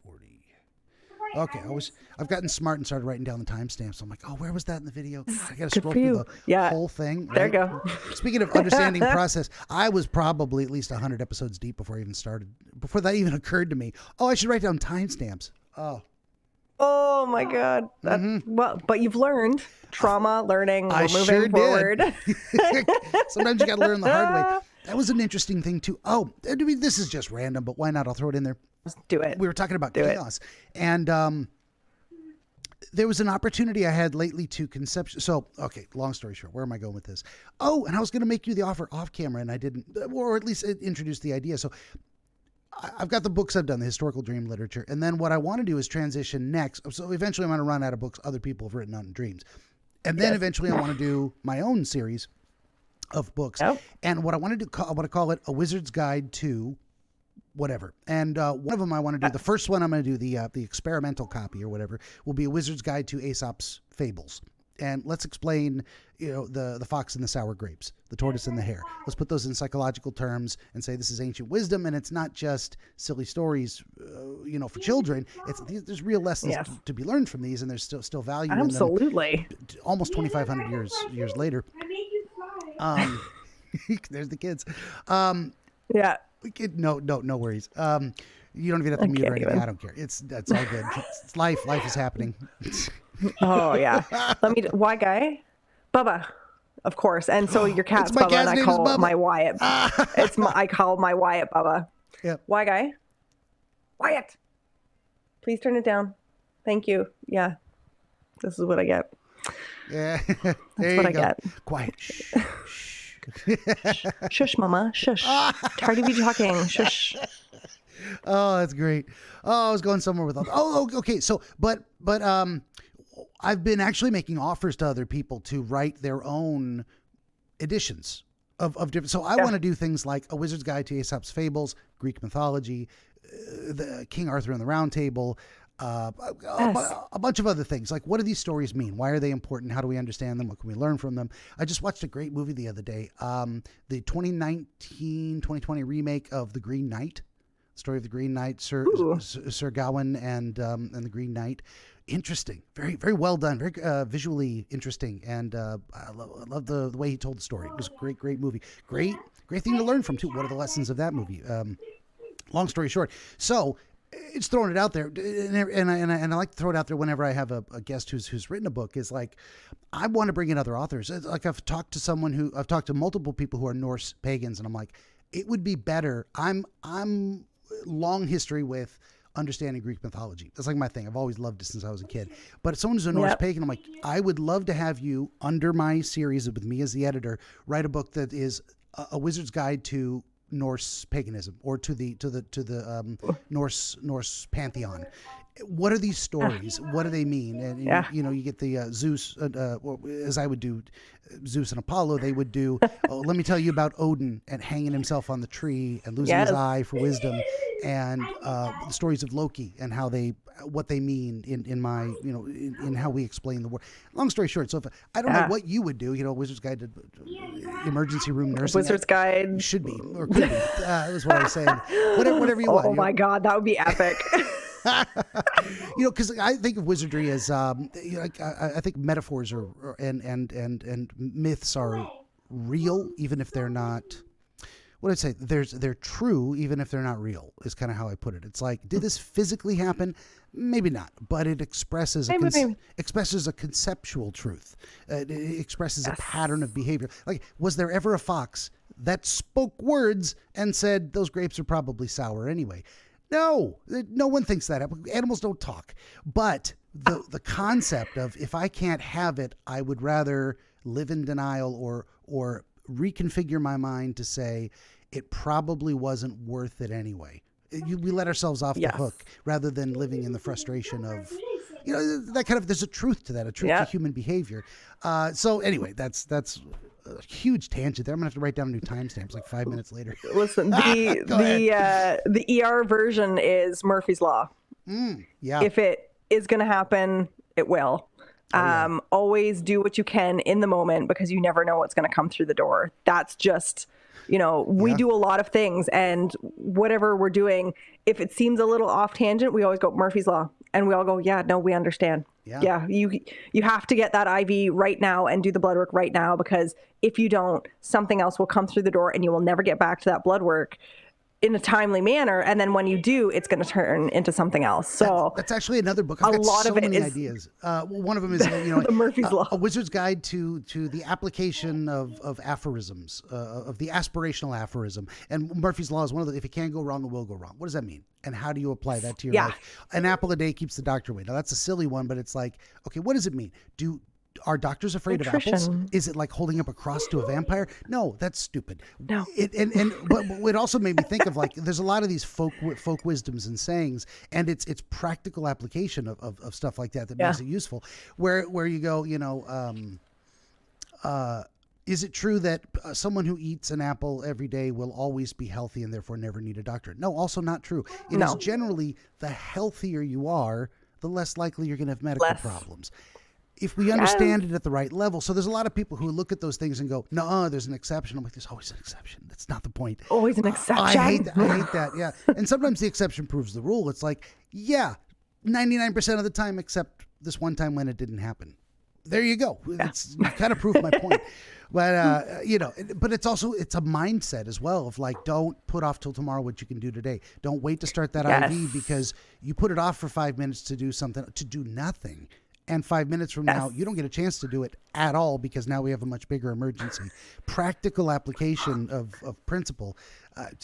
40. Okay, I've gotten smart and started writing down the timestamps. I'm like, oh, where was that in the video? I got to scroll through the whole thing. Right? There you go. Speaking of understanding process, I was probably at least 100 episodes deep before I even started. Before that even occurred to me. Oh, I should write down timestamps. Oh my God. Well, but you've learned trauma, learning, we're moving forward. Sometimes you got to learn the hard way. That was an interesting thing too. Oh, I mean, this is just random, but why not? I'll throw it in there. Let's do it. We were talking about chaos, and there was an opportunity I had lately to conception. So, okay, long story short, where am I going with this? Oh, and I was going to make you the offer off camera, and I didn't, or at least introduce the idea. So I've got the books I've done, the historical dream literature. And then what I want to do is transition next. So eventually I'm going to run out of books other people have written on dreams. And then eventually I want to do my own series of books. Oh. And what I want to do, I want to call it A Wizard's Guide to whatever. And one of them I want to do, the first one I'm going to do, the experimental copy or whatever, will be A Wizard's Guide to Aesop's Fables. And let's explain, the fox and the sour grapes, the tortoise and the hare. Let's put those in psychological terms and say this is ancient wisdom, and it's not just silly stories, for children. There's real lessons to be learned from these, and there's still value in them. Absolutely. Almost 2,500 years later. There's the kids. Yeah. No worries. You don't even have to mute or anything. I don't care. That's all good. It's life. Life is happening. Oh yeah. Why guy? Bubba, of course. And so your cat's Bubba, and I call my Wyatt. I call my Wyatt Bubba. Yeah. Why guy? Wyatt, please turn it down. Thank you. Yeah. This is what I get. Yeah. That's what I get. Quiet. Shh. Shush, mama. Shush. Tired of you talking. Shush. Oh, that's great. Oh, I was going somewhere with all. Oh, okay. So, but I've been actually making offers to other people to write their own editions of different. So I want to do things like A Wizard's Guide to Aesop's Fables, Greek mythology, the King Arthur and the Round Table, a bunch of other things. Like, what do these stories mean? Why are they important? How do we understand them? What can we learn from them? I just watched a great movie the other day. The 2019-2020 remake of The Green Knight. Story of the Green Knight, Sir Gawain and the Green Knight. Interesting, very very well done, very visually interesting, and I love the way he told the story. It was a great movie, great thing to learn from too. What are the lessons of that movie? Long story short, so it's throwing it out there, and I like to throw it out there whenever I have a guest who's written a book. Is like, I want to bring in other authors. Like I've talked to multiple people who are Norse pagans, and I'm like, it would be better. I'm long history with understanding Greek mythology. That's like my thing. I've always loved it since I was a kid. But someone who's a Norse pagan, I'm like, I would love to have you under my series with me as the editor write a book that is a wizard's guide to Norse paganism, or to the Norse pantheon. What are these stories? What do they mean? And you get the Zeus, as I would do, Zeus and Apollo. They would do. Let me tell you about Odin and hanging himself on the tree and losing his eye for wisdom, and the stories of Loki and what they mean in how we explain the world. Long story short, so if I don't know what you would do, Wizard's Guide to Emergency Room Nursing. Wizard's Guide should be or could be. That's what I was saying. Whatever you want. Oh my God, that would be epic. Because I think of wizardry as I think metaphors and myths are real, even if they're not. What I'd say, they're true, even if they're not real, is kind of how I put it. It's like, did this physically happen? Maybe not, but it expresses a conceptual truth. It expresses a pattern of behavior. Like, was there ever a fox that spoke words and said those grapes are probably sour anyway? No one thinks that. Animals don't talk. But the concept of, if I can't have it, I would rather live in denial or reconfigure my mind to say it probably wasn't worth it anyway. We let ourselves off the hook rather than living in the frustration of, that kind of, there's a truth to that, a truth to human behavior. So anyway, that's a huge tangent there. I'm gonna have to write down new timestamps like 5 minutes later. Listen, the ER version is Murphy's Law. If it is gonna happen, it will. Always do what you can in the moment, because you never know what's gonna come through the door. That's just, we do a lot of things, and whatever we're doing, if it seems a little off tangent, we always go Murphy's Law, and we all go, yeah, no, we understand. Yeah, you have to get that IV right now and do the blood work right now, because if you don't, something else will come through the door and you will never get back to that blood work in a timely manner, and then when you do, it's going to turn into something else. So that's actually another book. I've got so many ideas. One of them is the Murphy's Law, a wizard's guide to the application of aphorisms, of the aspirational aphorism. And Murphy's Law is one of the, if it can't go wrong, it will go wrong. What does that mean? And how do you apply that to your life? An apple a day keeps the doctor away. Now that's a silly one, but it's like, okay, what does it mean? Are doctors afraid of apples? Is it like holding up a cross to a vampire? No, that's stupid. No. But it also made me think of, like, there's a lot of these folk wisdoms and sayings, and it's practical application of stuff like that makes it useful. Where you go, is it true that someone who eats an apple every day will always be healthy and therefore never need a doctor? No, also not true. It is generally, the healthier you are, the less likely you're going to have medical problems. if we understand it at the right level. So there's a lot of people who look at those things and go, no, there's an exception. I'm like, there's always an exception. That's not the point. Always an exception. I hate that. Yeah. And sometimes the exception proves the rule. It's like, yeah, 99% of the time, except this one time when it didn't happen. There you go. You kind of proved my point. But, but it's a mindset as well of like, don't put off till tomorrow what you can do today. Don't wait to start that IV because you put it off for 5 minutes to do something, to do nothing. And 5 minutes from now, you don't get a chance to do it at all because now we have a much bigger emergency. Practical application of principle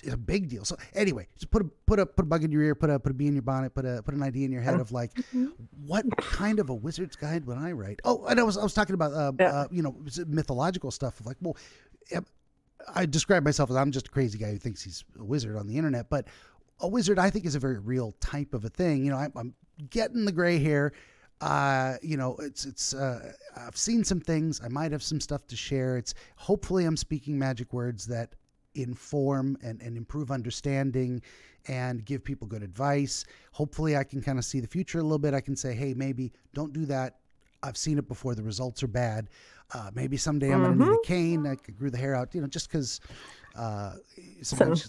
is a big deal. So anyway, just put a bug in your ear, put a bee in your bonnet, put an idea in your head of like, what kind of a wizard's guide would I write? Oh, and I was talking about mythological stuff of like, well, I describe myself as I'm just a crazy guy who thinks he's a wizard on the internet, but a wizard I think is a very real type of a thing. You know, I'm getting the gray hair. I've seen some things. I might have some stuff to share. It's hopefully I'm speaking magic words that inform and improve understanding and give people good advice. Hopefully I can kind of see the future a little bit. I can say, hey, maybe don't do that. I've seen it before. The results are bad. Maybe someday I'm going to need a cane. I could grew the hair out, just because sometimes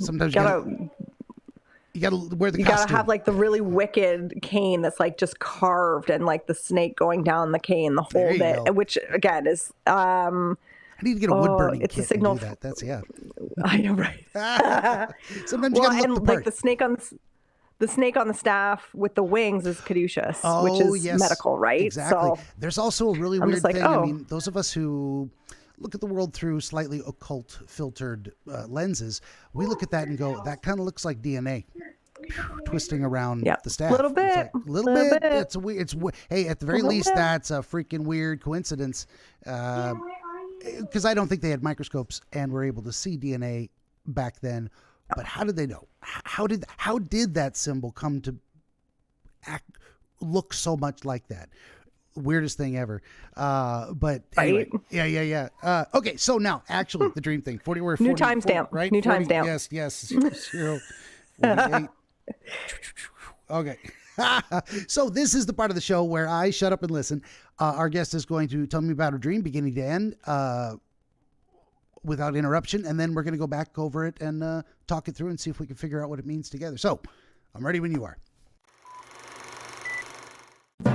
you gotta wear the costume. You gotta have like the really wicked cane that's like just carved and like the snake going down the cane, the whole bit, which again is I need to get a wood burning it's kit a signal and do that. That's I know, right? Sometimes you gotta look the part. Like the snake on the staff with the wings is caduceus, which is medical, right? Exactly. So there's also a really weird thing. I mean, those of us who look at the world through slightly occult filtered lenses, we look at that and go, that kind of looks like DNA twisting around the staff. A little bit. Little bit. It's weird. Hey, at the very least, that's a freaking weird coincidence. Because I don't think they had microscopes and were able to see DNA back then. But how did they know? How did that symbol come to look so much like that? Weirdest thing ever. But anyway, yeah. Okay, so now actually the dream thing. 40 new timestamp, right? New timestamp. Yes. 048. Okay. So this is the part of the show where I shut up and listen. Our guest is going to tell me about her dream, beginning to end, without interruption, and then we're going to go back over it and talk it through and see if we can figure out what it means together. So I'm ready when you are.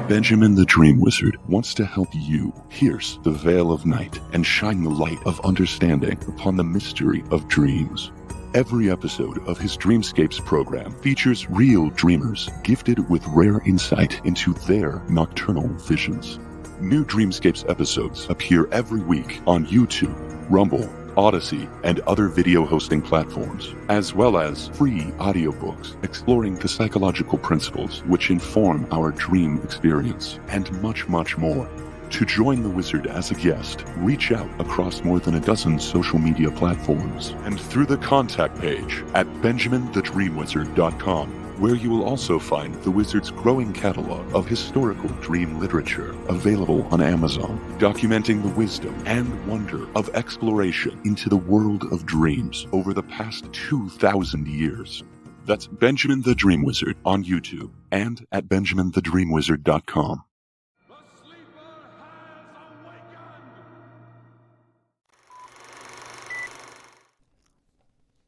Benjamin the Dream Wizard wants to help you pierce the veil of night and shine the light of understanding upon the mystery of dreams. Every episode of his Dreamscapes program features real dreamers gifted with rare insight into their nocturnal visions. New Dreamscapes episodes appear every week on YouTube, Rumble, Odyssey, and other video hosting platforms, as well as free audiobooks exploring the psychological principles which inform our dream experience, and much, much more. To join the wizard as a guest, reach out across more than a dozen social media platforms and through the contact page at benjaminthedreamwizard.com, where you will also find the wizard's growing catalog of historical dream literature available on Amazon, documenting the wisdom and wonder of exploration into the world of dreams over the past 2,000 years. That's Benjamin the Dream Wizard on YouTube and at benjaminthedreamwizard.com.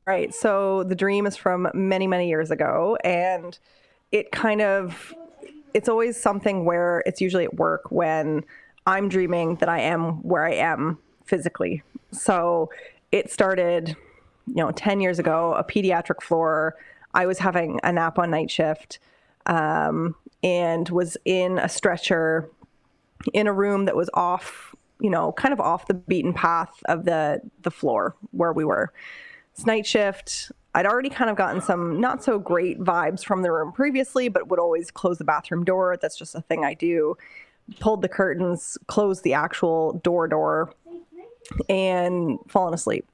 Right. So the dream is from many, many years ago, and it's always something where it's usually at work when I'm dreaming that I am where I am physically. So it started, 10 years ago, a pediatric floor. I was having a nap on night shift, and was in a stretcher in a room that was off, kind of off the beaten path of the floor where we were. It's night shift. I'd already kind of gotten some not so great vibes from the room previously, but would always close the bathroom door. That's just a thing I do. Pulled the curtains, closed the actual door, and fallen asleep.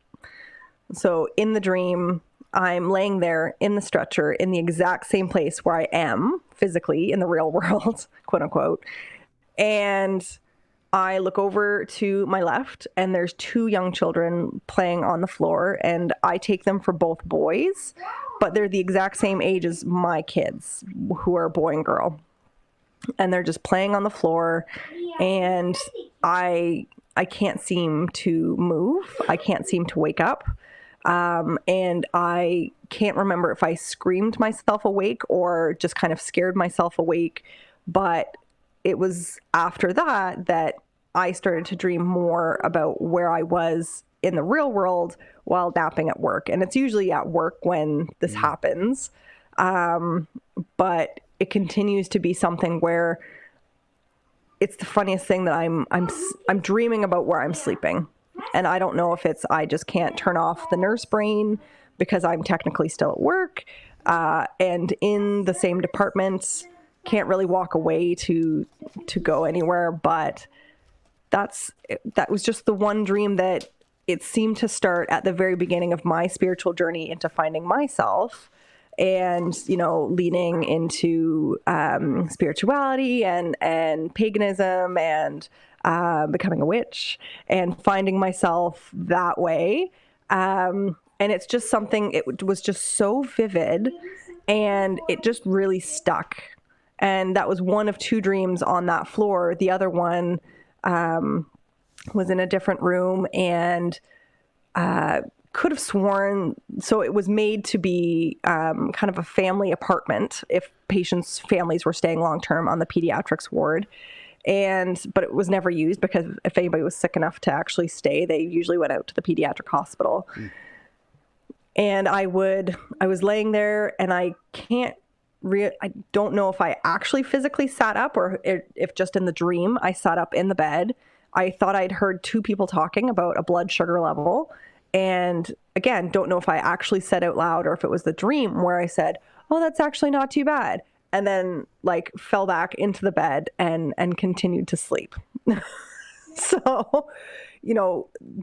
So in the dream, I'm laying there in the stretcher in the exact same place where I am physically in the real world, quote unquote. And I look over to my left, and there's two young children playing on the floor, and I take them for both boys, but they're the exact same age as my kids, who are a boy and girl. and they're just playing on the floor, and I can't seem to move. I can't seem to wake up. And I can't remember if I screamed myself awake or just kind of scared myself awake. But it was after that I started to dream more about where I was in the real world while napping at work. And it's usually at work when this happens. But it continues to be something where it's the funniest thing that I'm dreaming about where I'm sleeping. And I don't know if it's, I just can't turn off the nurse brain because I'm technically still at work, and in the same department, can't really walk away to go anywhere. But that was just the one dream that it seemed to start at the very beginning of my spiritual journey into finding myself, and, leaning into spirituality and paganism and becoming a witch and finding myself that way. And it's just something, it was just so vivid, and it just really stuck. And that was one of two dreams on that floor. The other one was in a different room, and could have sworn, so it was made to be kind of a family apartment if patients' families were staying long-term on the pediatrics ward. But it was never used because if anybody was sick enough to actually stay, they usually went out to the pediatric hospital. And I was laying there, and I don't know if I actually physically sat up or if just in the dream I sat up in the bed. I thought I'd heard two people talking about a blood sugar level. And again, don't know if I actually said out loud or if it was the dream where I said, "Oh, that's actually not too bad." And then fell back into the bed and continued to sleep. So,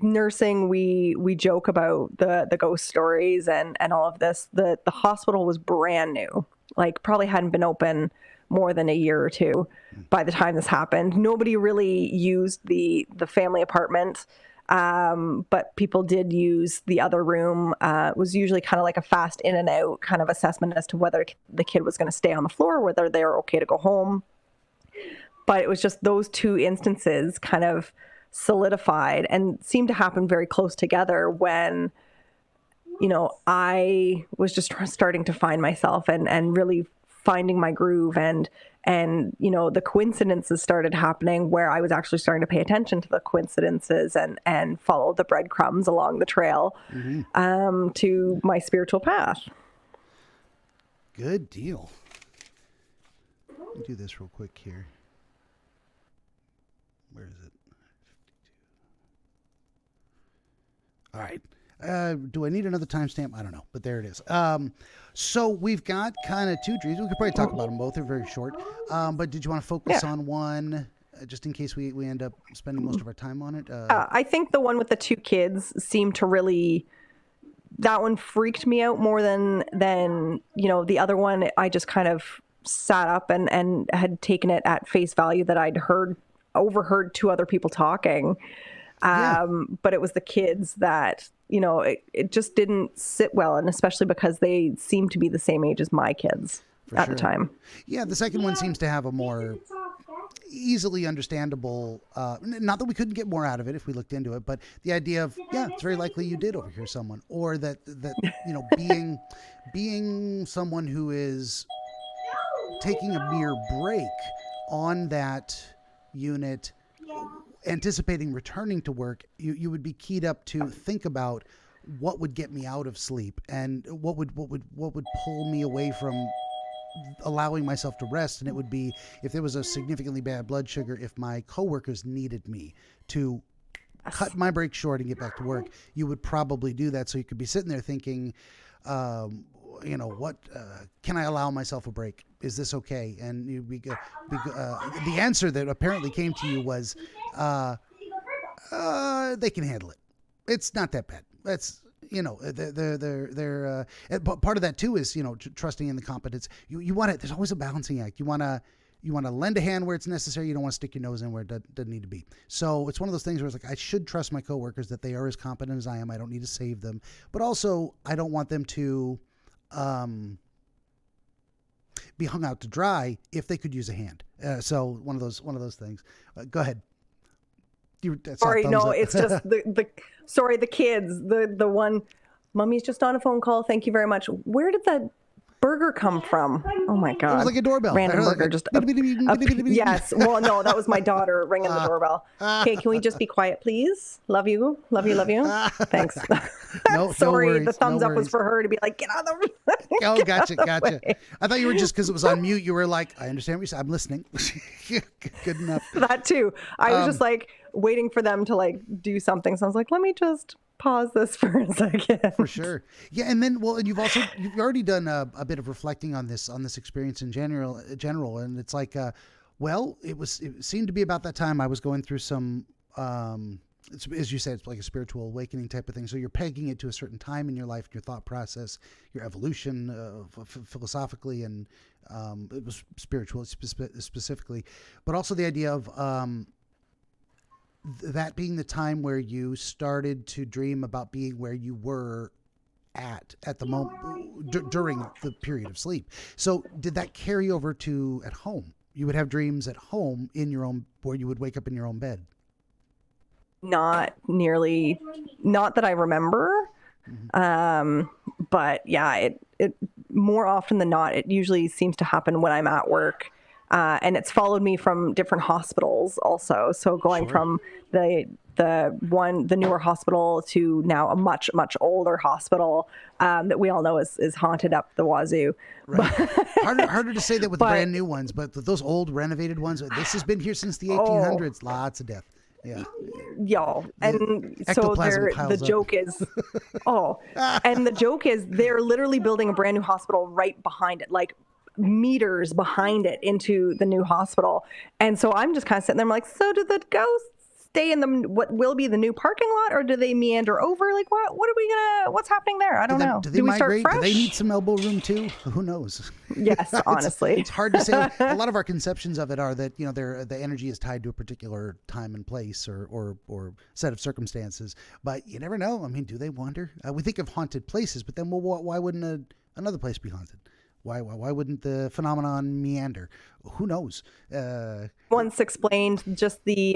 nursing, we joke about the ghost stories and all of this. The hospital was brand new, probably hadn't been open more than a year or two by the time this happened. Nobody really used the family apartment. But people did use the other room. It was usually kind of like a fast in and out kind of assessment as to whether the kid was going to stay on the floor, whether they were okay to go home. But it was just those two instances kind of solidified and seemed to happen very close together when, I was just starting to find myself and really finding my groove, and the coincidences started happening where I was actually starting to pay attention to the coincidences and follow the breadcrumbs along the trail to my spiritual path. Good deal. Let me do this real quick here. Where is it? All right. Do I need another timestamp? I don't know, but there it is. So we've got kind of two dreams. We could probably talk about them both. They're very short. But did you want to focus on one, just in case we end up spending most of our time on it? I think the one with the two kids seemed to really, that one freaked me out more than the other one. I just kind of sat up and had taken it at face value that I'd overheard two other people talking. But it was the kids that, it just didn't sit well. And especially because they seemed to be the same age as my kids at the time. Yeah. The second one seems to have a more easily understandable, not that we couldn't get more out of it if we looked into it, but the idea of, it's very likely you did overhear someone, or that, being someone who is taking a mere break on that unit, anticipating returning to work, you would be keyed up to think about what would get me out of sleep and what would pull me away from allowing myself to rest. And it would be if there was a significantly bad blood sugar, if my coworkers needed me to cut my break short and get back to work, you would probably do that. So you could be sitting there thinking, what can I allow myself a break? Is this okay? And the answer that apparently came to you was, they can handle it. It's not that bad. That's, they're part of that too is, trusting in the competence. You want it. There's always a balancing act. You want to lend a hand where it's necessary. You don't want to stick your nose in where it doesn't need to be. So it's one of those things where it's I should trust my coworkers that they are as competent as I am. I don't need to save them, but also I don't want them to, be hung out to dry if they could use a hand. So one of those things. Go ahead. Sorry, no, it's just the kids, the one, Mommy's just on a phone call. Thank you very much. Where did that burger come from? Oh my God. It was like a doorbell. Random burger. Yes. Well, no, that was my daughter ringing the doorbell. Okay. Can we just be quiet, please? Love you. Love you. Love you. Thanks. No, sorry. no worries, the thumbs up was for her to be like, get out of the way. Oh, gotcha. I thought you were just because it was on mute. You were like, I understand what you said. I'm listening. Good enough. That too. I was just like waiting for them to like do something. So I was like, let me just pause this for a second. For sure. Yeah. And then, well, and you've already done a bit of reflecting on this experience in general. And it's like, it seemed to be about that time I was going through some, as you said, it's like a spiritual awakening type of thing. So you're pegging it to a certain time in your life, your thought process, your evolution, philosophically, and it was spiritual specifically, but also the idea of that being the time where you started to dream about being where you were at the moment during the period of sleep. So did that carry over to at home? You would have dreams at home in your own, where you would wake up in your own bed. Not that I remember. Mm-hmm. But yeah, it more often than not, it usually seems to happen when I'm at work. And it's followed me from different hospitals also. So going from the newer hospital to now a much, much older hospital that we all know is haunted up the wazoo. Right. harder to say that with the brand new ones, but those old renovated ones, this has been here since the 1800s. Lots of death. Yeah. Yo. And so the joke is, and the joke is they're literally building a brand new hospital right behind it, like meters behind it into the new hospital. And so I'm just kind of sitting there, I'm like, so do the ghosts stay in what will be the new parking lot, or do they meander over? Like, what's happening there? I don't know. Do they migrate? Do they need some elbow room too? Who knows? Yes, honestly. It's hard to say. A lot of our conceptions of it are that, the energy is tied to a particular time and place or set of circumstances, but you never know. I mean, do they wander? We think of haunted places, but then why wouldn't another place be haunted? Why wouldn't the phenomenon meander? Who knows? Once explained just the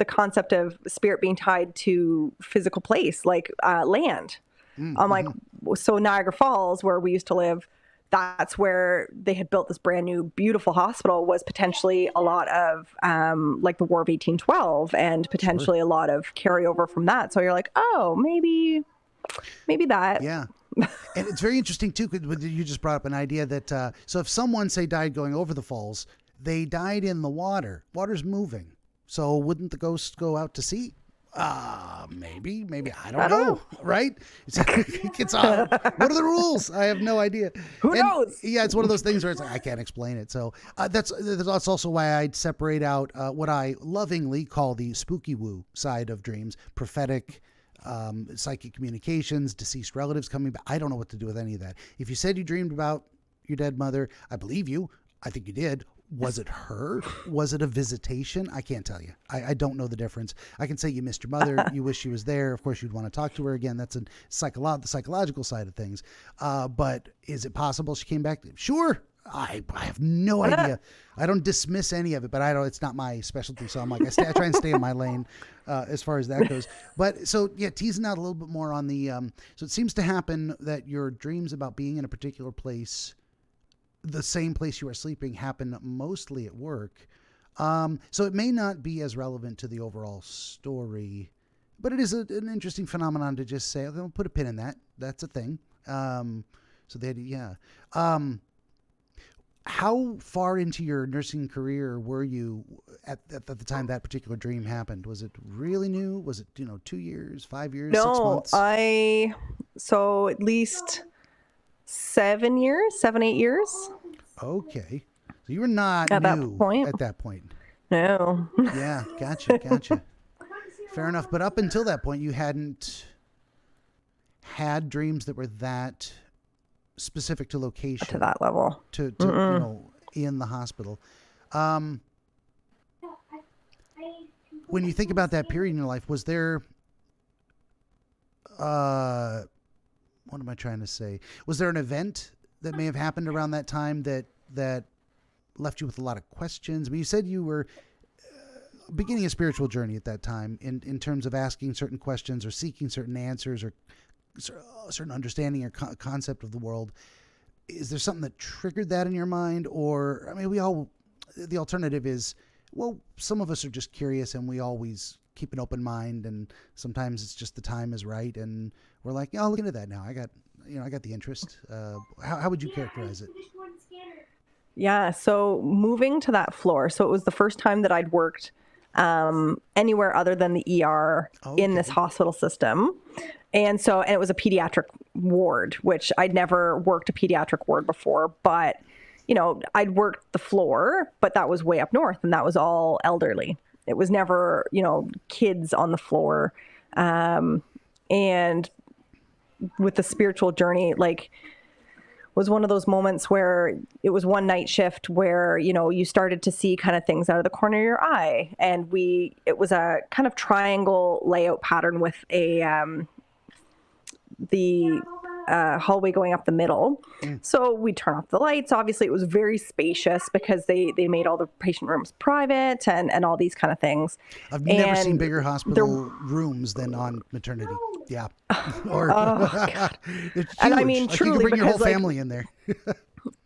concept of spirit being tied to physical place, like land. I'm like, so Niagara Falls, where we used to live, that's where they had built this brand new, beautiful hospital, was potentially a lot of like the War of 1812 and potentially a lot of carryover from that. So you're like, oh, maybe that. Yeah. And it's very interesting too, because you just brought up an idea that so if someone, say, died going over the falls, they died in the water. Water's moving, so wouldn't the ghosts go out to sea? Maybe I don't know. Right? It's what are the rules? I have no idea. Who knows? Yeah, it's one of those things where it's like I can't explain it. So that's also why I'd separate out what I lovingly call the spooky woo side of dreams, prophetic. Psychic communications, deceased relatives coming back. I don't know what to do with any of that. If you said you dreamed about your dead mother, I believe you. I think you did. Was it her? Was it a visitation? I can't tell you. I don't know the difference. I can say you missed your mother. You wish she was there. Of course, you'd want to talk to her again. That's the psychological side of things. But is it possible she came back? Sure. I have no idea. I don't dismiss any of it, but it's not my specialty. So I'm like, I try and stay in my lane as far as that goes. But so, yeah, teasing out a little bit more on the, so it seems to happen that your dreams about being in a particular place, the same place you are sleeping, happen mostly at work. So it may not be as relevant to the overall story, but it is an interesting phenomenon to just say, okay, we'll put a pin in that. That's a thing. So how far into your nursing career were you at the time that particular dream happened? Was it really new? Was it 2 years, 5 years, 6 months? So at least 7 years, 8 years. Okay, so you were not at new that point. No. Yeah, gotcha. Fair enough. But up until that point, you hadn't had dreams that were that specific to location, to that level, to in the hospital. When you think about that period in your life, was there what am I trying to say? Was there an event that may have happened around that time that that left you with a lot of questions? I mean, you said you were beginning a spiritual journey at that time in terms of asking certain questions or seeking certain answers or certain understanding or concept of the world. Is there something that triggered that in your mind? Or, I mean, the alternative is, well, some of us are just curious and we always keep an open mind, and sometimes it's just the time is right and we're like, yeah, I'll look into that now. I got the interest. How would you characterize it? Yeah. So moving to that floor. So it was the first time that I'd worked anywhere other than the ER in this hospital system. And it was a pediatric ward, which I'd never worked a pediatric ward before, but I'd worked the floor, but that was way up north and that was all elderly. It was never, kids on the floor. And with the spiritual journey, was one of those moments where it was one night shift where, you started to see kind of things out of the corner of your eye. And it was a kind of triangle layout pattern with the hallway going up the middle. So we turn off the lights. Obviously it was very spacious because they made all the patient rooms private and all these kind of things. I've never seen bigger hospital rooms than on maternity. Yeah. Or, God. And I mean, truly, you could bring your whole because, family in there.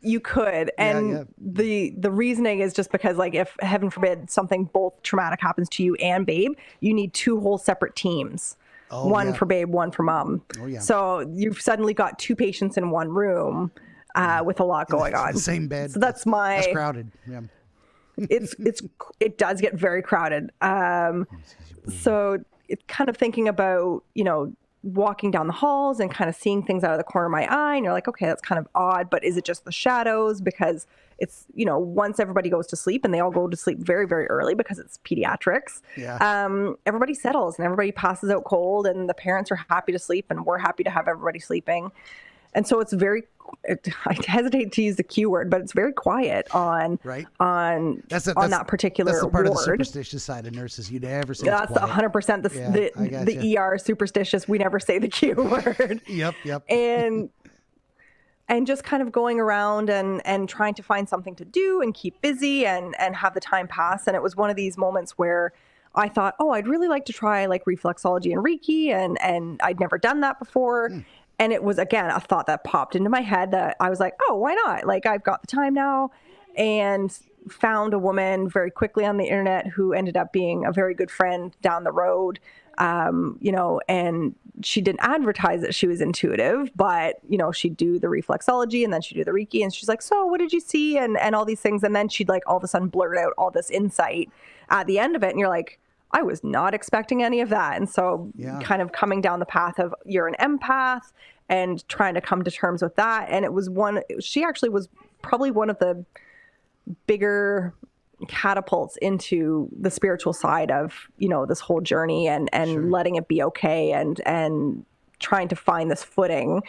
You could. And the reasoning is just because, if heaven forbid something both traumatic happens to you and babe, you need two whole separate teams. One for babe, one for mom. So you've suddenly got two patients in one room with a lot going on. The same bed. So that's crowded. Yeah. It does get very crowded. So it's kind of thinking about, walking down the halls and kind of seeing things out of the corner of my eye. And you're like, okay, that's kind of odd, but is it just the shadows? Because it's, once everybody goes to sleep, and they all go to sleep very, very early because it's pediatrics. Yeah. Everybody settles and everybody passes out cold, and the parents are happy to sleep, and we're happy to have everybody sleeping. And so it's I hesitate to use the Q word, but it's very quiet on that particular That's the part ward. of the superstitious side of nurses. You never say that's it's quiet. 100% the ER superstitious. We never say the Q word. Yep. And just kind of going around and trying to find something to do and keep busy and have the time pass. And it was one of these moments where I thought, I'd really like to try reflexology and Reiki, and I'd never done that before. And it was, again, a thought that popped into my head that I was like, why not? I've got the time now. And found a woman very quickly on the internet who ended up being a very good friend down the road. And she didn't advertise that she was intuitive, but, she'd do the reflexology and then she'd do the Reiki. And she's like, so what did you see? And all these things. And then she'd all of a sudden blurt out all this insight at the end of it. And you're like, I was not expecting any of that. And so kind of coming down the path of you're an empath and trying to come to terms with that. And she actually was probably one of the bigger catapults into the spiritual side of, this whole journey and letting it be okay and trying to find this footing.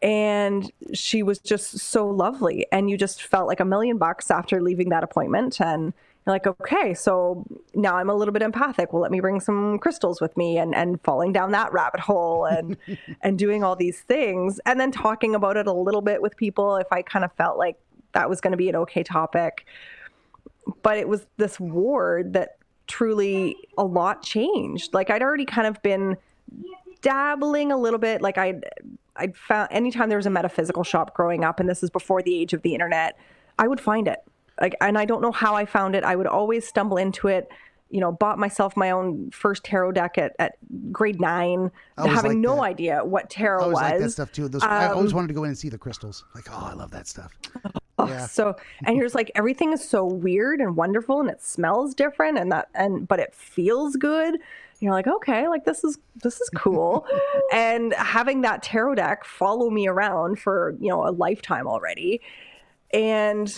And she was just so lovely. And you just felt like $1 million after leaving that appointment. And you're like, okay, so now I'm a little bit empathic. Well, let me bring some crystals with me and falling down that rabbit hole and and doing all these things. And then talking about it a little bit with people if I kind of felt like that was going to be an okay topic. But it was this ward that truly a lot changed. I'd already kind of been dabbling a little bit. I'd found anytime there was a metaphysical shop growing up, and this is before the age of the internet, I would find it. And I don't know how I found it. I would always stumble into it, bought myself my own first tarot deck at grade 9, having no idea what tarot was. I like that stuff too. I always wanted to go in and see the crystals. I love that stuff. So, and here's everything is so weird and wonderful, and it smells different, but it feels good. And you're like, okay, this is cool. And having that tarot deck follow me around for, a lifetime already. And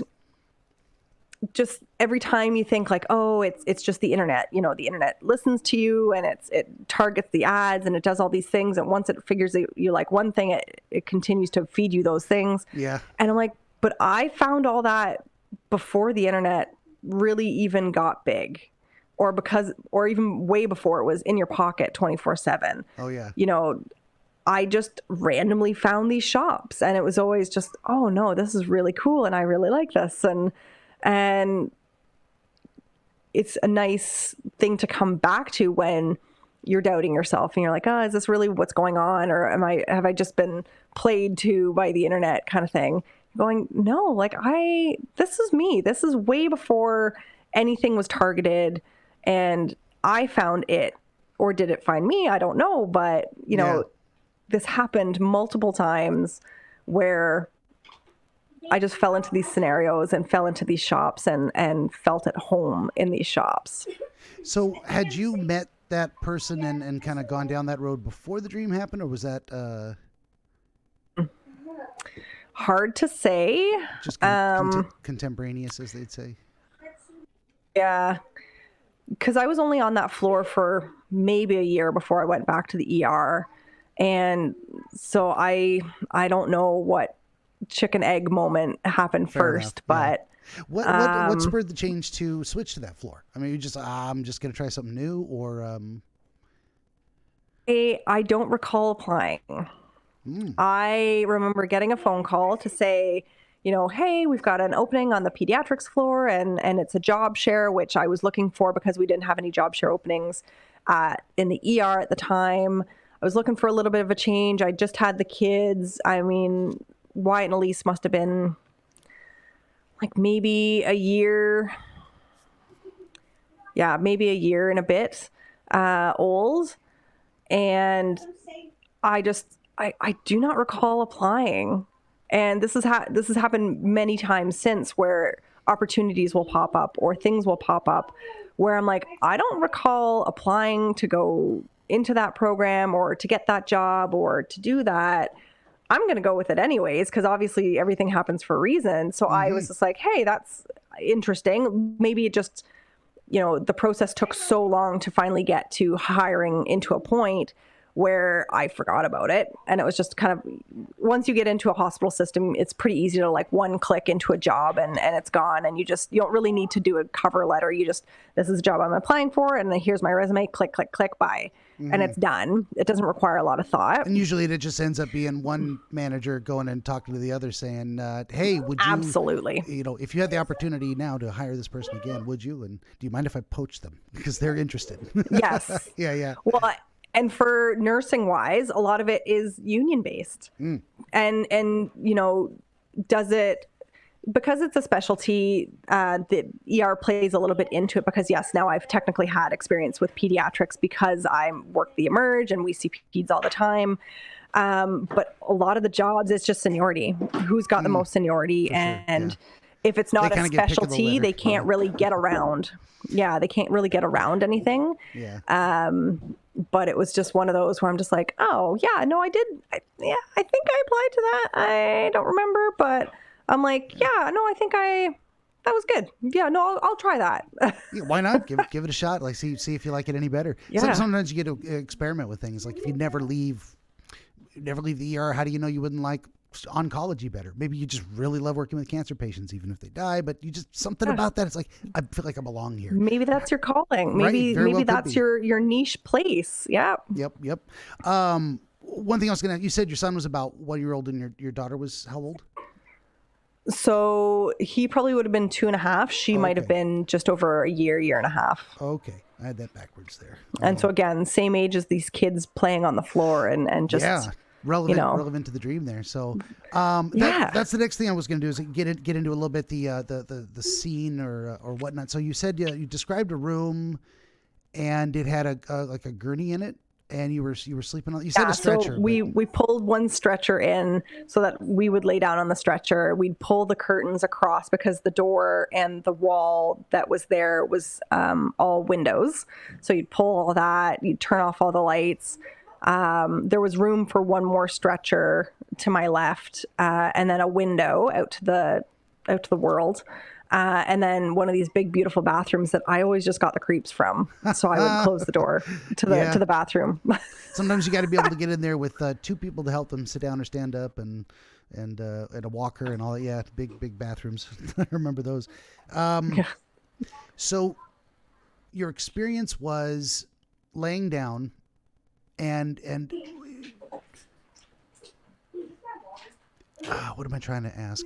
just every time you think it's just the internet, the internet listens to you and it targets the ads and it does all these things. And once it figures that you like one thing, it continues to feed you those things. Yeah. And I'm like, but I found all that before the internet really even got big, or even way before it was in your pocket 24/7. Oh yeah. I just randomly found these shops, and it was always just, oh no, this is really cool, and I really like this, and it's a nice thing to come back to when you're doubting yourself and you're like, oh, is this really what's going on, or have I just been played to by the internet, kind of thing. Going, no, like this is me. This is way before anything was targeted, and I found it, or did it find me? I don't know, but you know. This happened multiple times where I just fell into these scenarios and fell into these shops and felt at home in these shops. So had you met that person and kind of gone down that road before the dream happened, or was that hard to say? Just contemporaneous, as they'd say. Yeah, because I was only on that floor for maybe a year before I went back to the ER. And so I don't know what chicken egg moment happened first, but what spurred the change to switch to that floor? I mean, you just I'm just going to try something new, or I don't recall applying. I remember getting a phone call to say, you know, hey, we've got an opening on the pediatrics floor, and it's a job share, which I was looking for because we didn't have any job share openings in the ER at the time. I was looking for a little bit of a change. I just had the kids. I mean, Wyatt and Elise must have been like maybe a year. Yeah, maybe a year and a bit old. And I do not recall applying. And this has happened many times since, where opportunities will pop up or things will pop up where I'm like, I don't recall applying to go into that program or to get that job or to do that. I'm going to go with it anyways, because obviously everything happens for a reason. So I was just like, hey, that's interesting. Maybe it just, you know, the process took so long to finally get to hiring into a point where I forgot about it. And it was just kind of, once you get into a hospital system, it's pretty easy to like one click into a job and it's gone. And you don't really need to do a cover letter. This is a job I'm applying for, and then here's my resume, click, click, click, bye. And it's done. It doesn't require a lot of thought. And usually it just ends up being one manager going and talking to the other saying, hey, would you, absolutely, you know, if you had the opportunity now to hire this person again, would you? And do you mind if I poach them? Because they're interested. Yes. Yeah. Well, and for nursing wise, a lot of it is union based. And, you know, because it's a specialty, the ER plays a little bit into it, because yes, now I've technically had experience with pediatrics because I work the emerge and we see peds all the time. But a lot of the jobs, it's just seniority. Who's got the most seniority? If it's not a specialty, they can't really get around. Yeah, they can't really get around anything. Yeah. But it was just one of those where I'm just like, oh yeah, no, I did. I think I applied to that. I don't remember, but I'm like, yeah, no, I think that was good. Yeah, no, I'll try that. Yeah, why not? Give it a shot. Like, see if you like it any better. Yeah. Sometimes you get to experiment with things. Like if you never leave the ER, how do you know you wouldn't like oncology better? Maybe you just really love working with cancer patients, even if they die, but you just, something about that. It's like, I feel like I belong here. Maybe that's your calling. Maybe well that's your niche place. Yeah. Yep. One thing I was going to, you said your son was about 1 year old and your daughter was how old? So he probably would have been 2.5. She might have been just over a year and a half. Okay. I had that backwards there. And so again, same age as these kids playing on the floor and just, relevant to the dream there. So that's the next thing I was going to do, is get into a little bit the scene or whatnot. So you said you described a room and it had a gurney in it. And you were sleeping on. You said a stretcher. So we pulled one stretcher in so that we would lay down on the stretcher. We'd pull the curtains across because the door and the wall that was there was all windows. So you'd pull all that. You'd turn off all the lights. There was room for one more stretcher to my left, and then a window out to the world. And then one of these big, beautiful bathrooms that I always just got the creeps from. So I would close the door to the bathroom. Sometimes you got to be able to get in there with two people to help them sit down or stand up, and a walker and all that. Yeah, big bathrooms. I remember those. So your experience was laying down, and what am I trying to ask?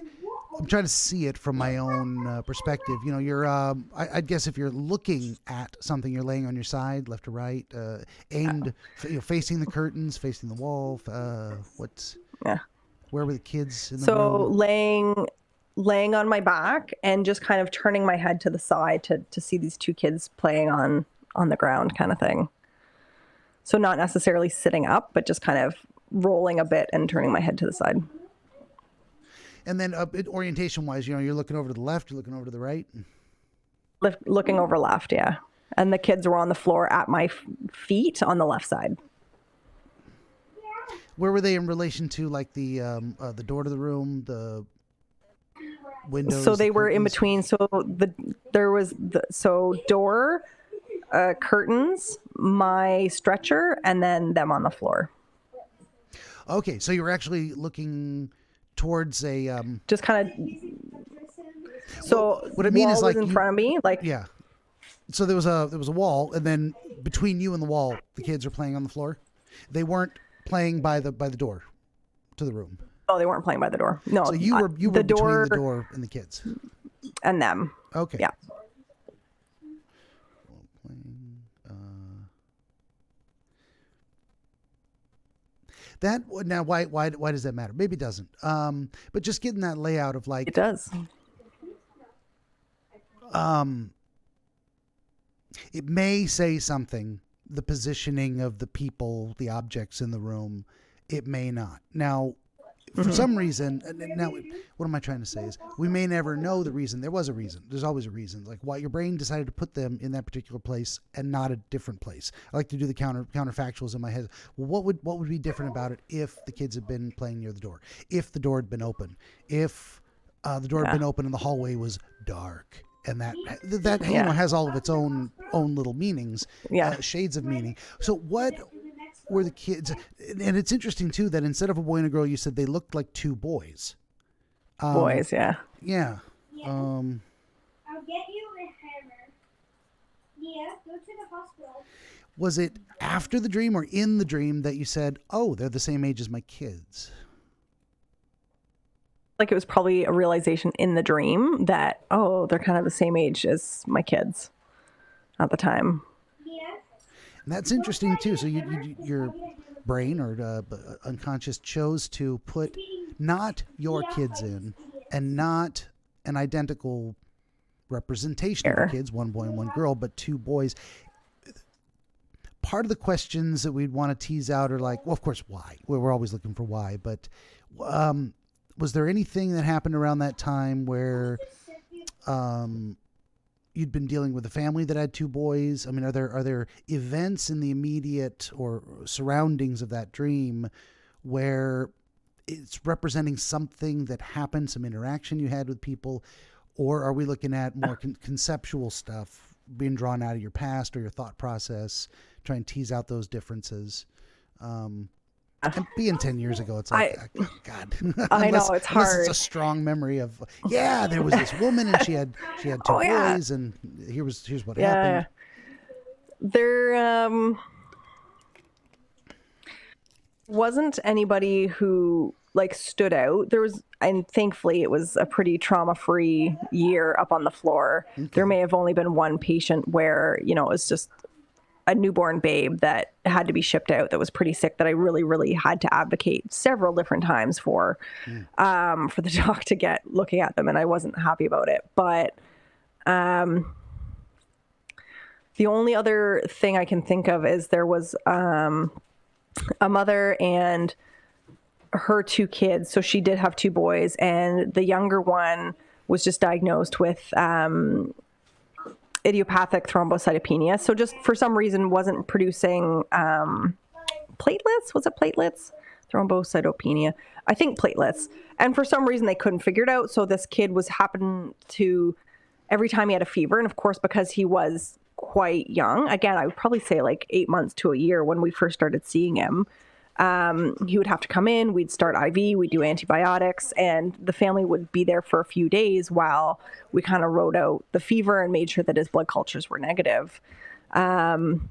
I'm trying to see it from my own perspective. You know, you're, I guess if you're looking at something, you're laying on your side, left to right, aimed, facing the curtains, facing the wall. Where were the kids in the room? Laying on my back and just kind of turning my head to the side to see these two kids playing on the ground kind of thing. So not necessarily sitting up, but just kind of rolling a bit and turning my head to the side. And then orientation-wise, you know, you're looking over to the left, you're looking over to the right? Looking over left, yeah. And the kids were on the floor at my feet on the left side. Where were they in relation to, like, the door to the room, the windows? So they were in between. So there was door, curtains, my stretcher, and then them on the floor. Okay, so you were actually looking towards a just kind of. So what I mean is, like, in front of me, like, yeah. So there was a wall, and then between you and the wall, the kids are playing on the floor. They weren't playing by the door to the room. Oh, they weren't playing by the door. No. So you were between the door and the kids. And them. Okay. Yeah. That now, why does that matter? Maybe it doesn't. But just getting that layout of, like, it does. It may say something. The positioning of the people, the objects in the room. It may not. Now, for some reason, now what am I trying to say is we may never know the reason. There was a reason. There's always a reason, like why your brain decided to put them in that particular place and not a different place. I like to do the counterfactuals in my head. Well, what would be different about it if the kids had been playing near the door? If the door had been open? If the door had been open and the hallway was dark? And that you know, has all of its own little meanings, shades of meaning. So what were the kids? And it's interesting too that instead of a boy and a girl, you said they looked like two boys. Boys, yeah. Yeah. I'll get you a hammer. Yeah, go to the hospital. Was it after the dream or in the dream that you said, "Oh, they're the same age as my kids"? Like it was probably a realization in the dream that, oh, they're kind of the same age as my kids at the time. Yeah. And that's interesting too. So your brain or unconscious chose to put not your kids in and not an identical representation of the kids, one boy and one girl, but two boys. Part of the questions that we'd want to tease out are like, well, of course, why? We're always looking for why, but was there anything that happened around that time where you'd been dealing with a family that had two boys? I mean, are there events in the immediate or surroundings of that dream where it's representing something that happened, some interaction you had with people, or are we looking at more conceptual stuff being drawn out of your past or your thought process, try and tease out those differenries? And being 10 years ago, it's like, God. I know, it's hard. It's a strong mememory of, there was this woman and she had two boys and here's what happened. There wasn't anybody who like stood out. There was, and thankfully it was a pretty trauma-free year up on the floor. Okay. There may have only been one patient where, you know, it was just a newborn babe that had to be shipped out that was pretty sick that I really, really had to advocate several different times for the doc to get looking at them. And I wasn't happy about it. But the only other thing I can think of is there was a mother and her two kids. So she did have two boys, and the younger one was just diagnosed with idiopathic thrombocytopenia. So just for some reason wasn't producing platelets. Was it platelets? Thrombocytopenia. I think platelets. And for some reason they couldn't figure it out. So this kid was happened to, every time he had a fever, and of course because he was quite young, again, I would probably say like 8 months to a year when we first started seeing him, he would have to come in, we'd start IV, we'd do antibiotics, and the family would be there for a few days while we kind of wrote out the fever and made sure that his blood cultures were negative. And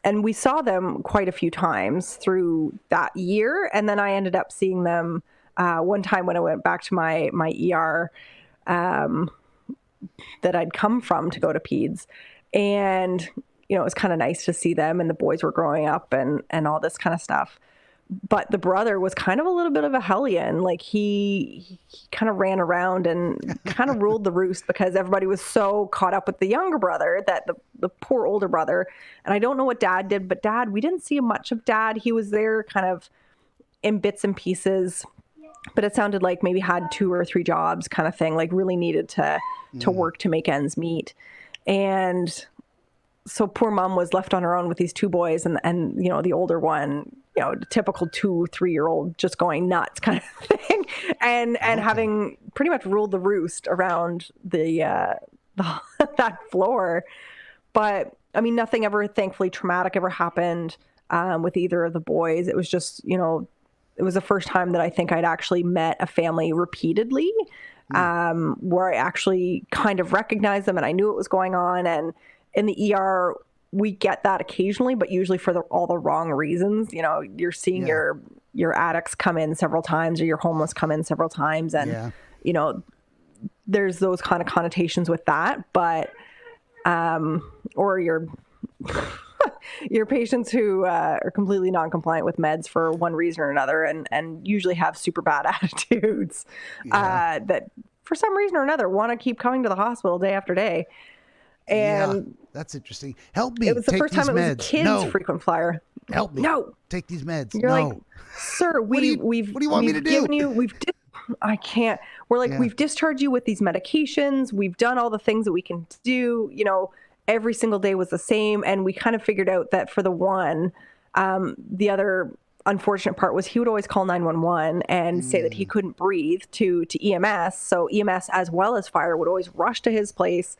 we saw them quite a few times through that year. And then I ended up seeing them One time when I went back to my ER that I'd come from to go to peds, and it was kind of nice to see them, and the boys were growing up and all this kind of stuff. But the brother was kind of a little bit of a hellion. Like he kind of ran around and kind of ruled the roost because everybody was so caught up with the younger brother that the poor older brother. And I don't know what Dad did, but Dad, we didn't see much of Dad. He was there kind of in bits and pieces, but it sounded like maybe had 2 or 3 jobs kind of thing, like really needed to work to make ends meet. And so poor mom was left on her own with these 2 boys and the older one, the typical 2-3-year-old just going nuts kind of thing. And having pretty much ruled the roost around the that floor. But I mean, nothing ever, thankfully, traumatic ever happened with either of the boys. It was just, it was the first time that I think I'd actually met a family repeatedly, where I actually kind of recognized them and I knew what was going on. And in the ER, we get that occasionally, but usually for all the wrong reasons. You're seeing your addicts come in several times or your homeless come in several times. And, there's those kind of connotations with that, but, or your patients who are completely non-compliant with meds for one reason or another and usually have super bad attitudes that for some reason or another want to keep coming to the hospital day after day. And that's interesting. Help me. It was the first time it was a kid's frequent flyer. Help me. No. Take these meds. You're like, sir, what do you want me to do? I can't. We're like, we've discharged you with these medications. We've done all the things that we can do. Every single day was the same. And we kind of figured out that for the one, the other unfortunate part was he would always call 911 and say that he couldn't breathe to EMS. So EMS as well as fire would always rush to his place.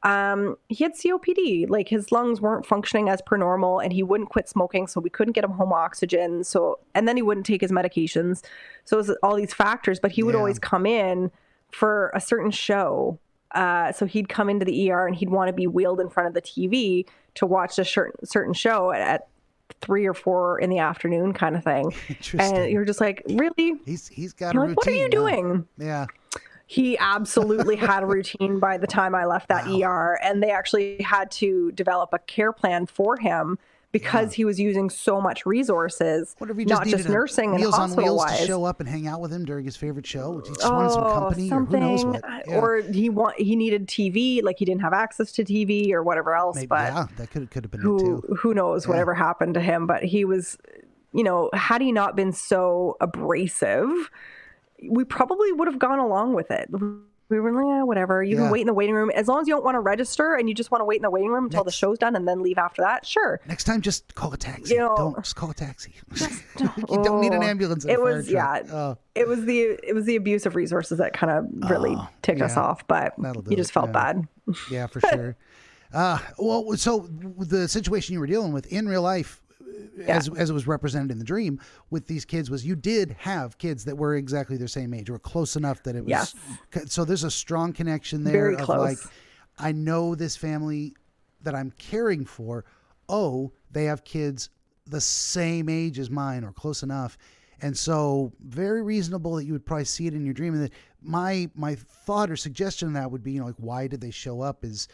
He had COPD, like his lungs weren't functioning as per normal and he wouldn't quit smoking. So we couldn't get him home oxygen. And then he wouldn't take his medications. So it was all these factors, but he would always come in for a certain show. So he'd come into the ER and he'd want to be wheeled in front of the TV to watch a certain show at 3 or 4 in the afternoon kind of thing. And you're just like, really? He's got a routine. What are you doing? Yeah. He absolutely had a routine by the time I left that ER, and they actually had to develop a care plan for him because he was using so much resources, not just nursing and hospital wise. To show up and hang out with him during his favorite show. He just wanted some company, something, or who knows what. Yeah. Or he needed TV, like he didn't have access to TV or whatever else. Maybe, but that could have been it too. Who knows whatever happened to him? But he was, had he not been so abrasive, we probably would have gone along with it. We were like, whatever. You can wait in the waiting room. As long as you don't want to register and you just want to wait in the waiting room until the show's done and then leave after that, sure. Next time, just call a taxi. Don't just call a taxi. You don't need an ambulance. It was It was the abuse of resources that kind of really ticked us off. But you just felt bad. Yeah, for sure. Well, so the situation you were dealing with in real life, as it was represented in the dream with these kids, was you did have kids that were exactly their same age or close enough that it was. So there's a strong connection there. Very of close. Like, I know this family that I'm caring for. Oh, they have kids the same age as mine or close enough. And so very reasonable that you would probably see it in your dream. And that my thought or suggestion of that would be, like, why did they show up is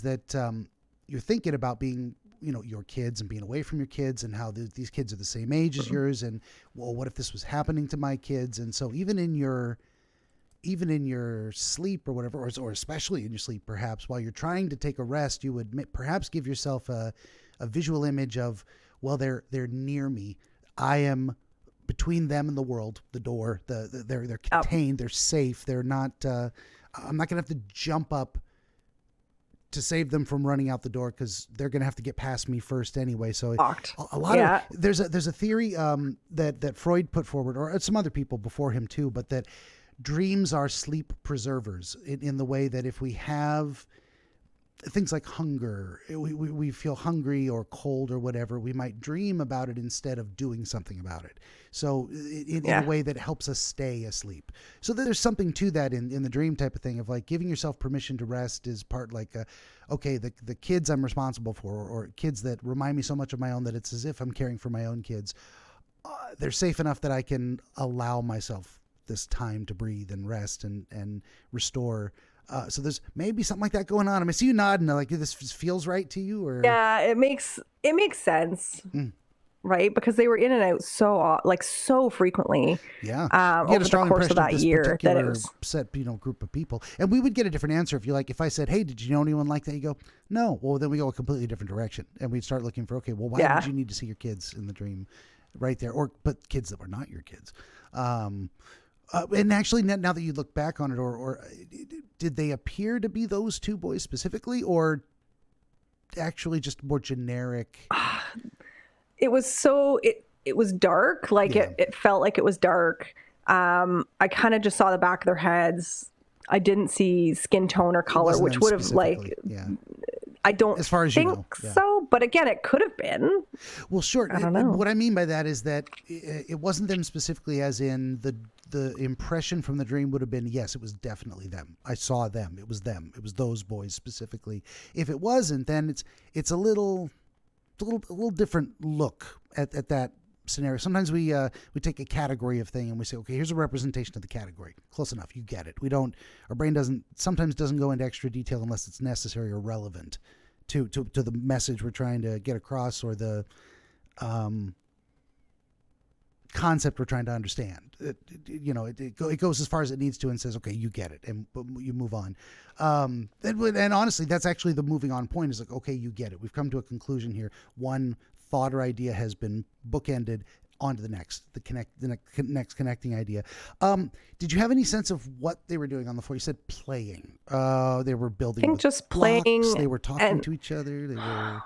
that you're thinking about being, your kids and being away from your kids and how these kids are the same age as yours. And, well, what if this was happening to my kids? And so even in your sleep or whatever, or especially in your sleep, perhaps while you're trying to take a rest, you would perhaps give yourself a visual image of, well, they're near me. I am between them and the world, the door, they're contained, they're safe. They're not, I'm not gonna have to jump up to save them from running out the door because they're going to have to get past me first anyway. So a lot of there's a theory that Freud put forward, or some other people before him too, but that dreams are sleep preservers in the way that if we have things like hunger, we feel hungry or cold or whatever, we might dream about it instead of doing something about it. So in a way that helps us stay asleep. So there's something to that in the dream type of thing of like giving yourself permission to rest is part like, the kids I'm responsible for, or kids that remind me so much of my own that it's as if I'm caring for my own kids, they're safe enough that I can allow myself this time to breathe and rest and restore. So there's maybe something like that going on. I see you nodding, like this feels right to you, or yeah, it makes sense, right? Because they were in and out so frequently. Yeah, over the course of that year that it was set, group of people, and we would get a different answer if I said, "Hey, did you know anyone like that?" You go, "No." Well, then we go a completely different direction, and we'd start looking for, okay, well, why did you need to see your kids in the dream, right there, but kids that were not your kids. And actually, now that you look back on it, or did they appear to be those two boys specifically, or actually just more generic? It was it was dark. Like it felt like it was dark. I kind of just saw the back of their heads. I didn't see skin tone or color, which would have I don't as far as think so, but again, it could have been. Well, sure. I don't know. What I mean by that is that it wasn't them specifically, as in the impression from the dream would have been, yes, it was definitely them. I saw them. It was them. It was those boys specifically. If it wasn't, then it's a little different look at that scenario. Sometimes we take a category of thing and we say, okay, here's a representation of the category. Close enough. You get it. Our brain sometimes doesn't go into extra detail unless it's necessary or relevant to the message we're trying to get across, or the concept we're trying to understand. It goes as far as it needs to and says, okay, you get it, and you move on. And honestly, that's actually the moving on point, is like, okay, you get it. We've come to a conclusion here. One thought or idea has been bookended onto the next, the next connecting idea. Did you have any sense of what they were doing on the floor? You said playing. They were building. I think just blocks. playing. They were talking to each other. They were.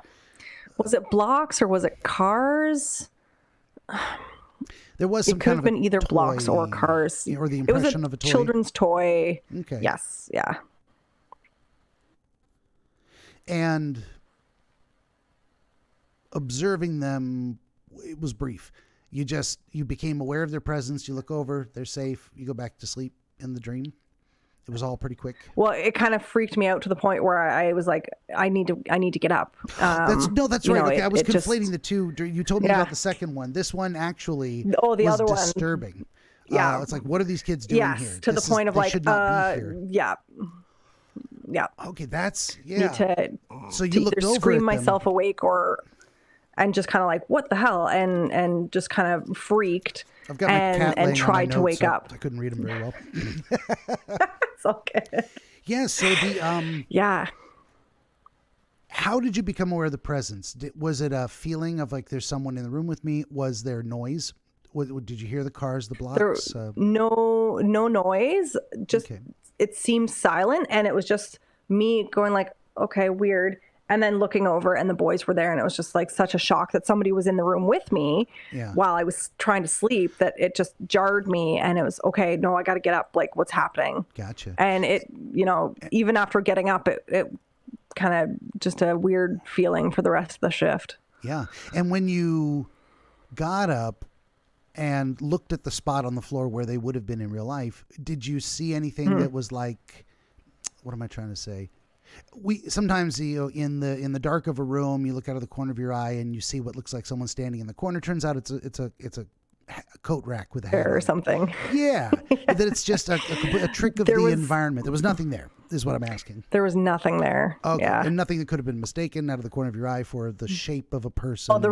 Was it blocks or was it cars? There was some it could kind have been of either toy, blocks or cars, or the impression of a toy. Children's toy. Okay. Yes. Yeah. And observing them, it was brief. You became aware of their presence. You look over, they're safe. You go back to sleep in the dream. It was all pretty quick. Well, it kind of freaked me out to the point where I was like, I need to get up. That's right. Okay, I was conflating the two. You told me about the second one. This one actually was other disturbing. One. Yeah. It's like, what are these kids doing here? To the point of they like, should not be here. Yeah. Yeah. Okay, that's, Need to, so you looked over scream at myself them. awake and just kind of like, what the hell? And just kind of freaked. I've got my cat and tried to wake so up. I couldn't read them very well. It's all good. Yeah. So the yeah. How did you become aware of the presence? Was it a feeling of like, there's someone in the room with me? Was there noise? Did you hear the cars, the blocks? No noise. Just It seemed silent, and it was just me going like, okay, weird. And then looking over, and the boys were there, and it was just like such a shock that somebody was in the room with me while I was trying to sleep, that it just jarred me. And it was, okay, no, I got to get up. Like, what's happening? Gotcha. And it, even after getting up, it kind of just a weird feeling for the rest of the shift. Yeah. And when you got up and looked at the spot on the floor where they would have been in real life, did you see anything that was like, what am I trying to say? We sometimes, in the dark of a room, you look out of the corner of your eye and you see what looks like someone standing in the corner. Turns out it's a coat rack with a hat or something. Yeah, that it's just a trick of the environment. There was nothing there, is what I'm asking. There was nothing there. Okay, yeah. And nothing that could have been mistaken out of the corner of your eye for the shape of a person. Oh, the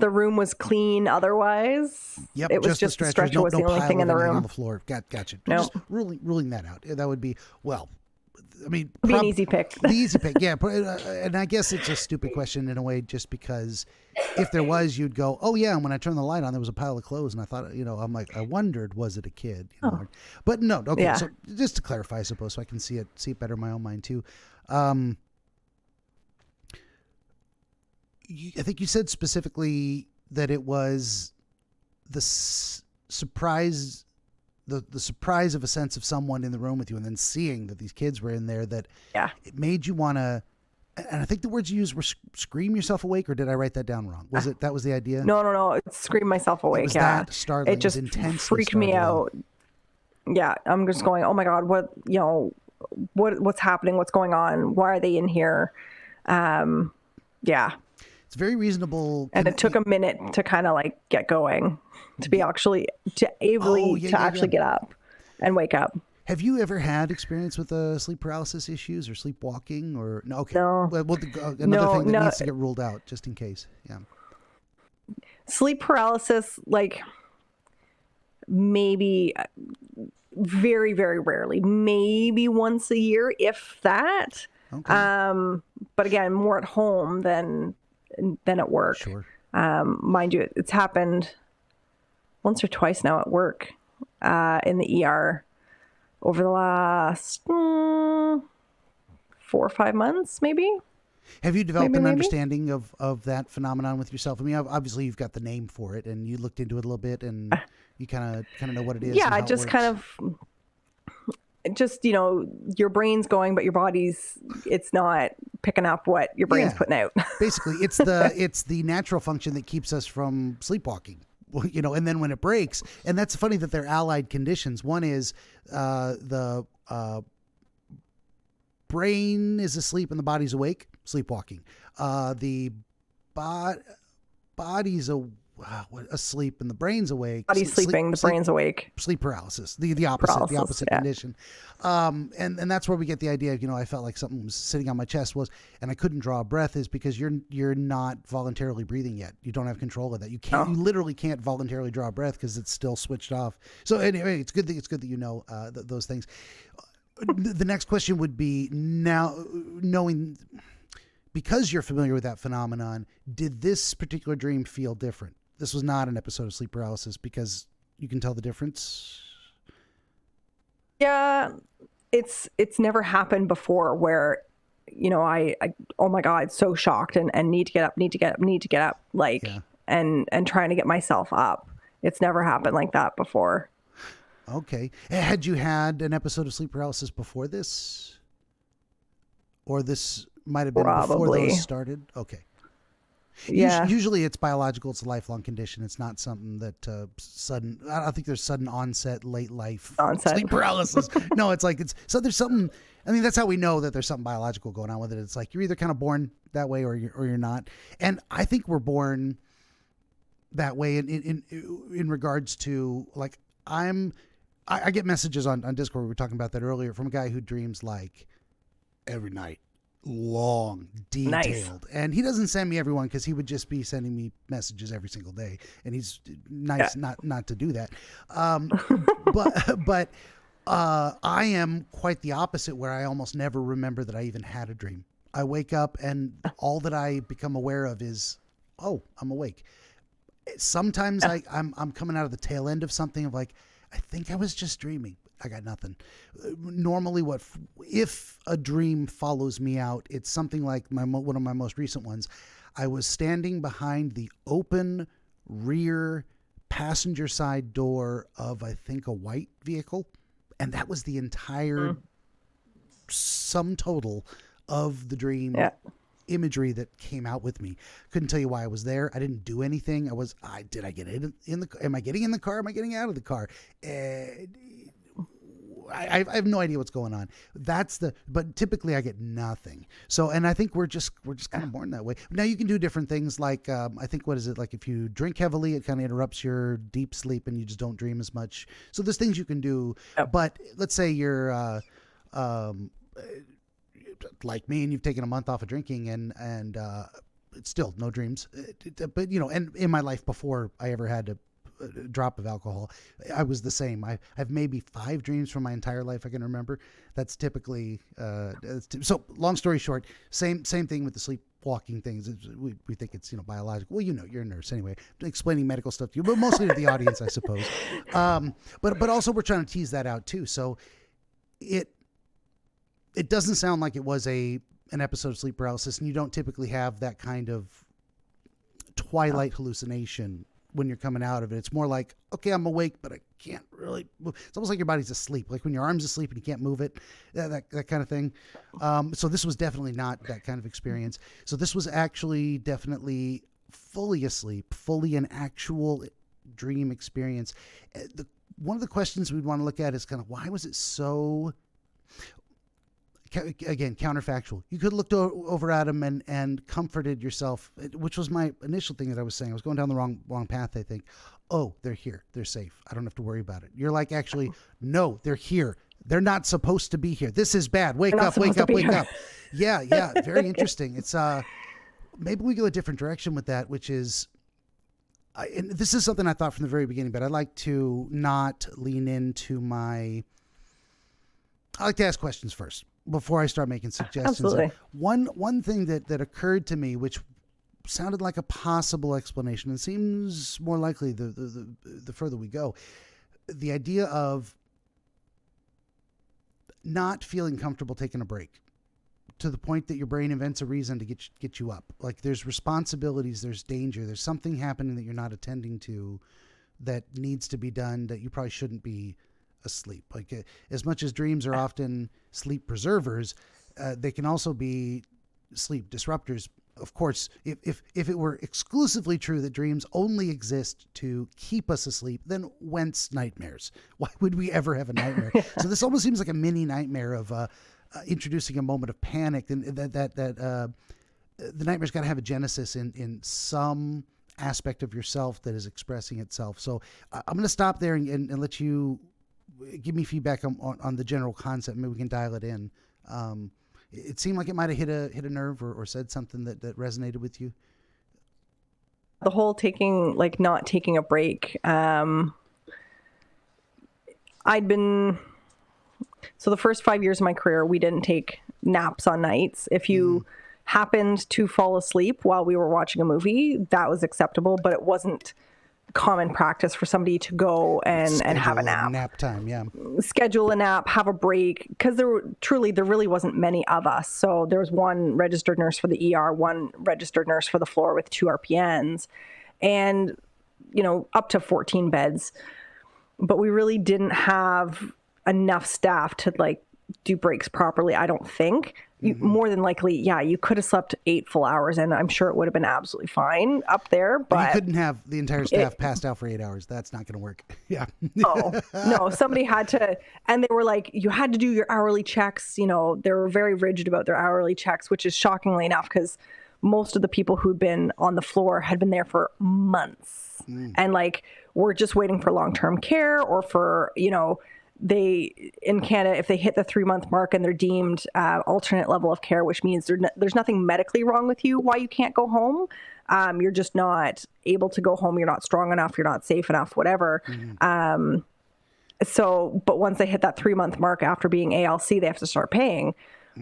room was clean. Otherwise, yep, it was just the stretcher was the only thing in the room on the floor. Gotcha. No. Just ruling that out. That would be I mean, be an easy pick. The easy pick, yeah. And I guess it's a stupid question in a way, just because if there was, you'd go, oh yeah. And when I turned the light on, there was a pile of clothes, and I thought, I'm like, I wondered, was it a kid? But no. Okay, yeah. So just to clarify, I suppose, so I can see it better in my own mind too. I think you said specifically that it was the surprise. The surprise of a sense of someone in the room with you, and then seeing that these kids were in there, that it made you want to, and I think the words you used were scream yourself awake, or did I write that down wrong? That was the idea? No. It's scream myself awake. It was that startling. It just freaked me out. Yeah. I'm just going, oh my God, what's happening? What's going on? Why are they in here? Yeah. It's very reasonable. And it took a minute to kind of like get going, to be actually to actually get up and wake up. Have you ever had experience with sleep paralysis issues or sleepwalking or no? Okay. No. Well, another thing that needs to get ruled out just in case. Yeah. Sleep paralysis, like maybe very, very rarely, maybe once a year, if that. Okay. But again, more at home than at work. Sure. Mind you, it's happened once or twice now at work, in the ER over the last 4 or 5 months, maybe. Have you developed an understanding of that phenomenon with yourself? I mean, obviously you've got the name for it, and you looked into it a little bit, and you kind of know what it is. Yeah, I just kind of, your brain's going, but your it's not picking up what your brain's putting out. Basically, it's the natural function that keeps us from sleepwalking. And then when it breaks, and that's funny that they're allied conditions. One is the brain is asleep and the body's awake, sleepwalking. The body's asleep and the brain's awake. Body's sleeping, the brain's awake. Sleep paralysis, the opposite condition. And that's where we get the idea of, I felt like something was sitting on my chest and I couldn't draw a breath is because you're not voluntarily breathing yet. You don't have control of that. You can't, you literally can't voluntarily draw a breath because it's still switched off. So anyway, it's good that you know those things. The next question would be, now knowing, because you're familiar with that phenomenon, did this particular dream feel different? This was not an episode of sleep paralysis because you can tell the difference. Yeah, it's never happened before where, I oh my God, so shocked and need to get up, and trying to get myself up. It's never happened like that before. Okay. Had you had an episode of sleep paralysis before this? Or this might have been before those started? Okay. Yeah. Usually it's biological. It's a lifelong condition. It's not something that sudden. I don't think there's sudden onset, late life sleep paralysis. No, there's something. I mean, that's how we know that there's something biological going on with it. It's like you're either kind of born that way or you're not. And I think we're born that way in regards to like I get messages on Discord. We were talking about that earlier from a guy who dreams like every night. Long, detailed. Nice. And he doesn't send me every one because he would just be sending me messages every single day, and he's nice not to do that. But I am quite the opposite, where I almost never remember that I even had a dream. I wake up and all that I become aware of is, oh, I'm awake. Sometimes I'm coming out of the tail end of something of like, I think I was just dreaming. I got nothing. Normally, if a dream follows me out, it's something like one of my most recent ones. I was standing behind the open rear passenger side door of, I think, a white vehicle, and that was the entire sum total of the dream imagery that came out with me. Couldn't tell you why I was there. I didn't do anything. Did I get in the? Am I getting in the car? Am I getting out of the car? I have no idea what's going on. But typically I get nothing. So, and I think we're just kind of born that way. Now you can do different things like, I think, what is it? Like if you drink heavily, it kind of interrupts your deep sleep and you just don't dream as much. So there's things you can do, but let's say you're, like me and you've taken a month off of drinking and it's still no dreams. But and in my life before I ever had a drop of alcohol, I was the same. I've maybe 5 dreams from my entire life I can remember. That's typically so long story short, same thing with the sleepwalking things. We think it's biological. Well, you're a nurse anyway, explaining medical stuff to you, but mostly to the audience, I suppose. But also we're trying to tease that out too. So it doesn't sound like it was an episode of sleep paralysis, and you don't typically have that kind of twilight hallucination when you're coming out of it. It's more like, okay, I'm awake, but I can't really move. It's almost like your body's asleep, like when your arm's asleep and you can't move it, that kind of thing. So this was definitely not that kind of experience. So this was actually definitely fully asleep, fully an actual dream experience. One of the questions we'd want to look at is kind of, why was it so... again, counterfactual. You could have looked over at them and comforted yourself, which was my initial thing that I was saying. I was going down the wrong path, I think. Oh, they're here. They're safe. I don't have to worry about it. You're like, actually, no, they're here. They're not supposed to be here. This is bad. Wake up. Yeah. Very interesting. It's maybe we go a different direction with that, which is, and this is something I thought from the very beginning, but I like to not lean into I like to ask questions first before I start making suggestions. Absolutely. One thing that occurred to me, which sounded like a possible explanation, and seems more likely the further we go, the idea of not feeling comfortable taking a break to the point that your brain invents a reason to get you up. Like there's responsibilities, there's danger, there's something happening that you're not attending to that needs to be done that you probably shouldn't be asleep. Like as much as dreams are often sleep preservers, they can also be sleep disruptors. Of course, if it were exclusively true that dreams only exist to keep us asleep, then whence nightmares? Why would we ever have a nightmare? So this almost seems like a mini nightmare of introducing a moment of panic, and that the nightmare's got to have a genesis in some aspect of yourself that is expressing itself. So I'm going to stop there and let you give me feedback on the general concept. Maybe we can dial it in. It seemed like it might have hit a nerve or said something that resonated with you. The whole not taking a break. So the first 5 years of my career, we didn't take naps on nights. If you happened to fall asleep while we were watching a movie, that was acceptable, but it wasn't common practice for somebody to go and have a nap. Nap time, yeah. Schedule a nap, have a break, because there really wasn't many of us. So there was one registered nurse for the ER, one registered nurse for the floor with 2 RPNs, and up to 14 beds. But we really didn't have enough staff to do breaks properly, I don't think. More than likely, you could have slept 8 full hours, and I'm sure it would have been absolutely fine up there. But you couldn't have the entire staff passed out for 8 hours. That's not going to work. Yeah. Oh, no, somebody had to, and they were like, you had to do your hourly checks. They were very rigid about their hourly checks, which is shockingly enough, because most of the people who'd been on the floor had been there for months and were just waiting for long-term care or for, they, in Canada, if they hit the 3-month mark and they're deemed alternate level of care, which means there's nothing medically wrong with you why you can't go home. You're just not able to go home. You're not strong enough. You're not safe enough, whatever. But once they hit that 3-month mark after being ALC, they have to start paying.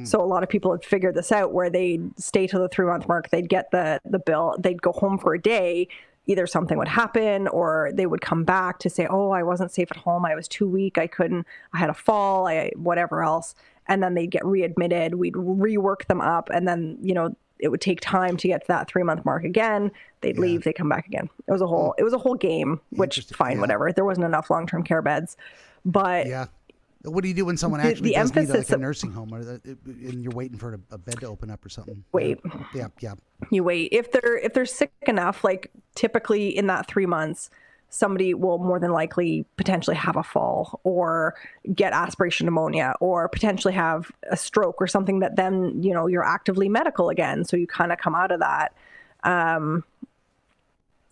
So a lot of people had figured this out where they'd stay till the 3-month mark. They'd get the bill. They'd go home for a day. Either something would happen or they would come back to say, oh, I wasn't safe at home. I was too weak. I had a fall, whatever else. And then they'd get readmitted. We'd rework them up. And then, it would take time to get to that 3-month mark again. They'd leave, they'd come back again. It was a whole game, which fine, whatever. There wasn't enough long-term care beds, but what do you do when someone actually does need a nursing home and you're waiting for a bed to open up or something? Wait. Yeah. You wait. If they're sick enough, typically in that 3 months, somebody will more than likely potentially have a fall or get aspiration pneumonia or potentially have a stroke or something that then, you're actively medical again. So you kind of come out of that.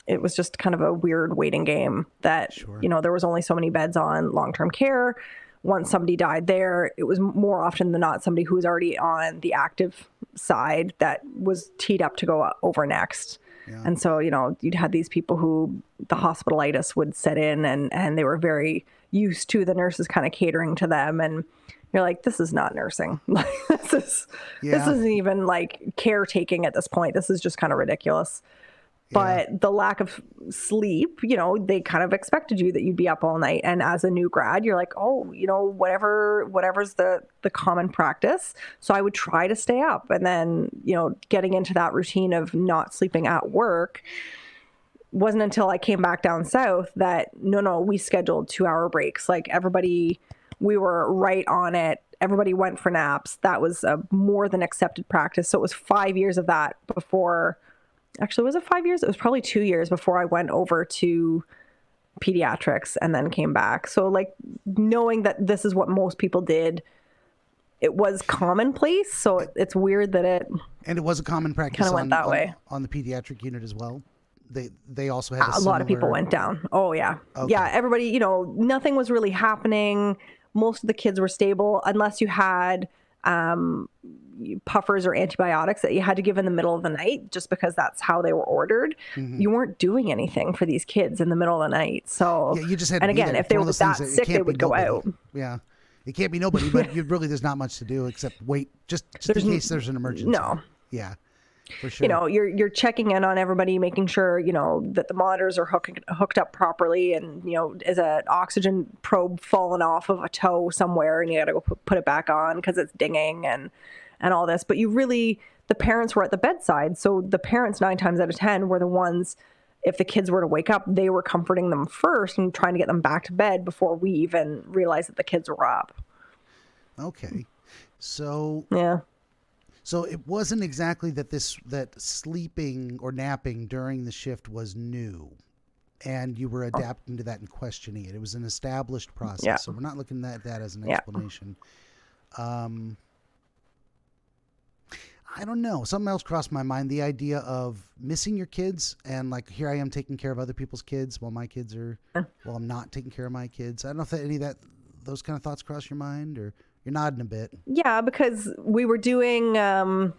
It was just kind of a weird waiting game that, there was only so many beds on long-term care. Once somebody died there, it was more often than not somebody who was already on the active side that was teed up to go over next. Yeah. And so, you'd have these people who the hospitalitis would set in and they were very used to the nurses kind of catering to them. And you're like, this is not nursing. This isn't even caretaking at this point. This is just kind of ridiculous. But the lack of sleep, they kind of expected you that you'd be up all night. And as a new grad, you're like, oh, whatever's the common practice. So I would try to stay up. And then, getting into that routine of not sleeping at work wasn't until I came back down south that, no, we scheduled 2-hour breaks. We were right on it. Everybody went for naps. That was a more than accepted practice. So it was 5 years of that before... Actually, was it 5 years? It was probably 2 years before I went over to pediatrics and then came back. So knowing that this is what most people did it was commonplace. So it's weird that it And it was a common practice went that way. on the pediatric unit as well. They also had a lot of people went down. Oh yeah. Okay. Yeah. Everybody, you know, nothing was really happening. Most of the kids were stable unless you had puffers or antibiotics that you had to give in the middle of the night, just because that's how they were ordered. You weren't doing anything for these kids in the middle of the night. So yeah, you just had and to be again, there. if they were that sick, they would go out. Yeah. It can't be nobody, but there's not much to do except wait just in case there's an emergency. No. Yeah. For sure. You know, you're checking in on everybody, making sure, you know, that the monitors are hooked up properly, and, you know, is an oxygen probe fallen off of a toe somewhere and you got to go put it back on because it's dinging and all this. But the parents were at the bedside. So the parents 9 times out of 10 were the ones, if the kids were to wake up, they were comforting them first and trying to get them back to bed before we even realized that the kids were up. Okay. So yeah. So it wasn't exactly that sleeping or napping during the shift was new, and you were adapting to that and questioning it. It was an established process. Yeah. So we're not looking at that as an explanation. I don't know. Something else crossed my mind. The idea of missing your kids, and like, here I am taking care of other people's kids while I'm not taking care of my kids. I don't know if any of those kind of thoughts cross your mind, or you're nodding a bit. Yeah, because we were doing, I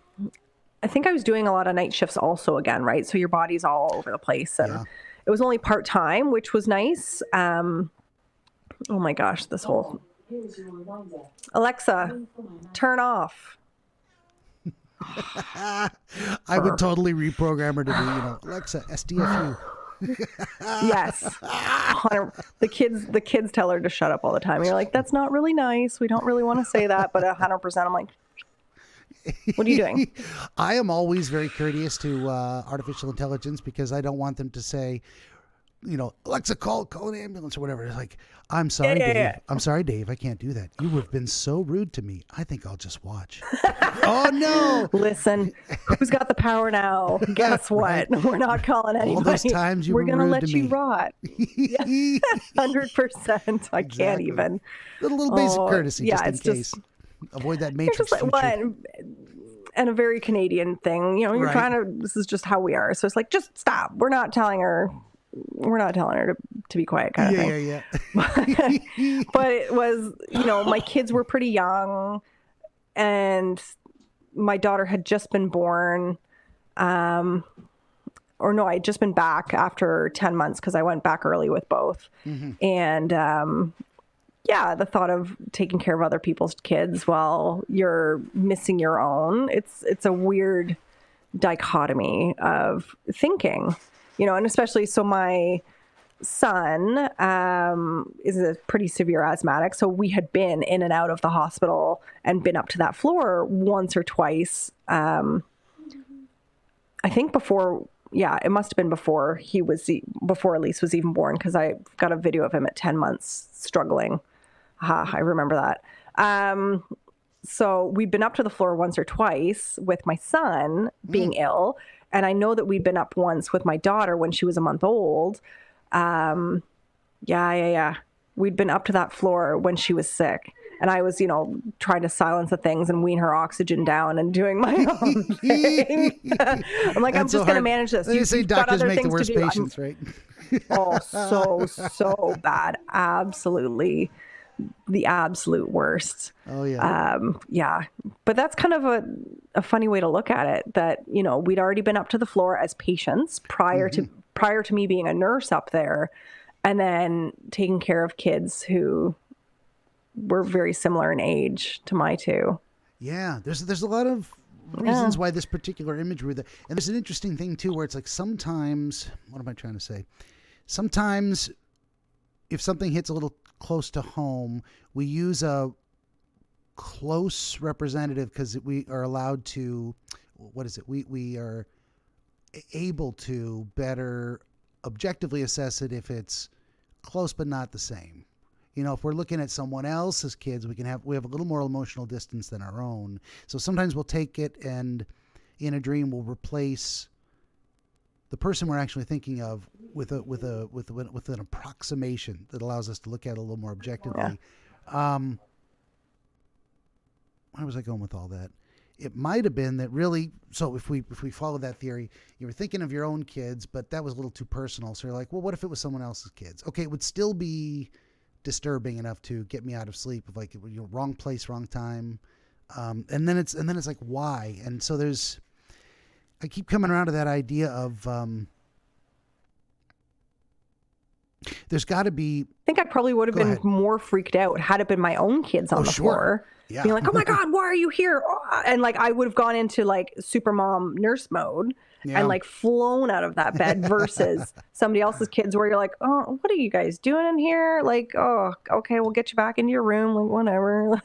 think I was doing a lot of night shifts also again, right? So your body's all over the place. And it was only part-time, which was nice. Oh my gosh, this whole... Alexa, turn off. I would totally reprogram her to be, Alexa, SDFU. Yes. The kids tell her to shut up all the time. You're like, that's not really nice. We don't really want to say that, but 100% I'm like, what are you doing? I am always very courteous to artificial intelligence, because I don't want them to say, Alexa, call an ambulance or whatever. It's like, I'm sorry, Dave. Yeah. I'm sorry, Dave. I can't do that. You have been so rude to me. I think I'll just watch. Oh, no. Listen, who's got the power now? Guess what? Right. We're not calling anybody. All those times we're going to let you rot. 100%. I can't even. A little basic courtesy, just in case. Avoid that matrix feature. And a very Canadian thing. You're trying to, this is just how we are. So it's like, just stop. We're not telling her to be quiet kind of thing. Yeah. But it was, my kids were pretty young, and my daughter had just been born. I had just been back after 10 months because I went back early with both. Mm-hmm. And the thought of taking care of other people's kids while you're missing your own, it's a weird dichotomy of thinking. And especially, so my son is a pretty severe asthmatic. So we had been in and out of the hospital and been up to that floor once or twice. I think before, it must have been before Elise was even born, because I got a video of him at 10 months struggling. I remember that. So we'd been up to the floor once or twice with my son being ill. And I know that we'd been up once with my daughter when she was a month old. We'd been up to that floor when she was sick. And I was, trying to silence the things and wean her oxygen down and doing my own thing. I'm like, I'm just going to manage this. They say doctors make the worst patients, right? so bad. Absolutely. The absolute worst. Oh yeah. But that's kind of a funny way to look at it, that, we'd already been up to the floor as patients prior to me being a nurse up there, and then taking care of kids who were very similar in age to my two. Yeah. There's a lot of reasons why this particular imagery, and there's an interesting thing too, where it's like, sometimes, what am I trying to say? Sometimes if something hits a little close to home, we use a close representative because we are allowed to, we are able to better objectively assess it if it's close but not the same. If we're looking at someone else's kids, we have a little more emotional distance than our own. So sometimes we'll take it, and in a dream we'll replace the person we're actually thinking of with an approximation that allows us to look at it a little more objectively. Yeah. What was I going with all that? It might have been that really, so if we follow that theory, you were thinking of your own kids, but that was a little too personal. So you're like, well, what if it was someone else's kids? Okay, it would still be disturbing enough to get me out of sleep. Of like, wrong place, wrong time. And then it's like, why? And so I keep coming around to that idea of, there's got to be. I think I probably would have been more freaked out had it been my own kids on the floor. Yeah. Being like, oh my God, why are you here? And like, I would have gone into like super mom nurse mode and like flown out of that bed versus somebody else's kids where you're like, oh, what are you guys doing in here? Like, oh, okay, we'll get you back into your room. Like, whatever.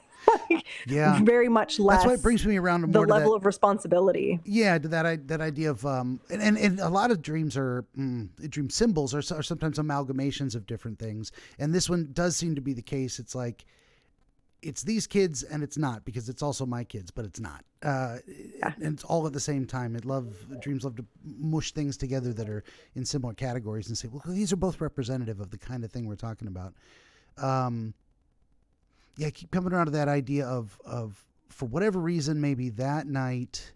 Like, very much less. That's why it brings me around to more the level of responsibility. Yeah, to that idea of and a lot of dreams are dream symbols are sometimes amalgamations of different things, and this one does seem to be the case. It's like it's these kids and it's not, because it's also my kids, but it's not. And it's all at the same time. Dreams love to mush things together that are in similar categories and say, well, these are both representative of the kind of thing we're talking about. I keep coming around to that idea of for whatever reason, maybe that night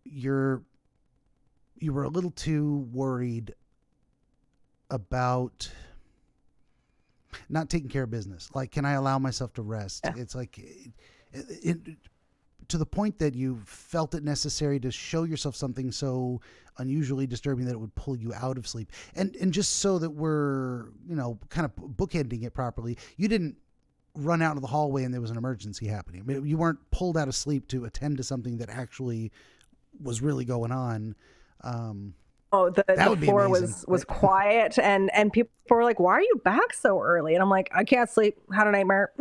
you were a little too worried about not taking care of business. Like, can I allow myself to rest? Yeah. It's like to the point that you felt it necessary to show yourself something so unusually disturbing that it would pull you out of sleep. And just so that we're, kind of bookending it properly, you didn't run out of the hallway and there was an emergency happening. I mean, you weren't pulled out of sleep to attend to something that actually was really going on. The floor was quiet and people were like, why are you back so early? And I'm like, I can't sleep. Had a nightmare.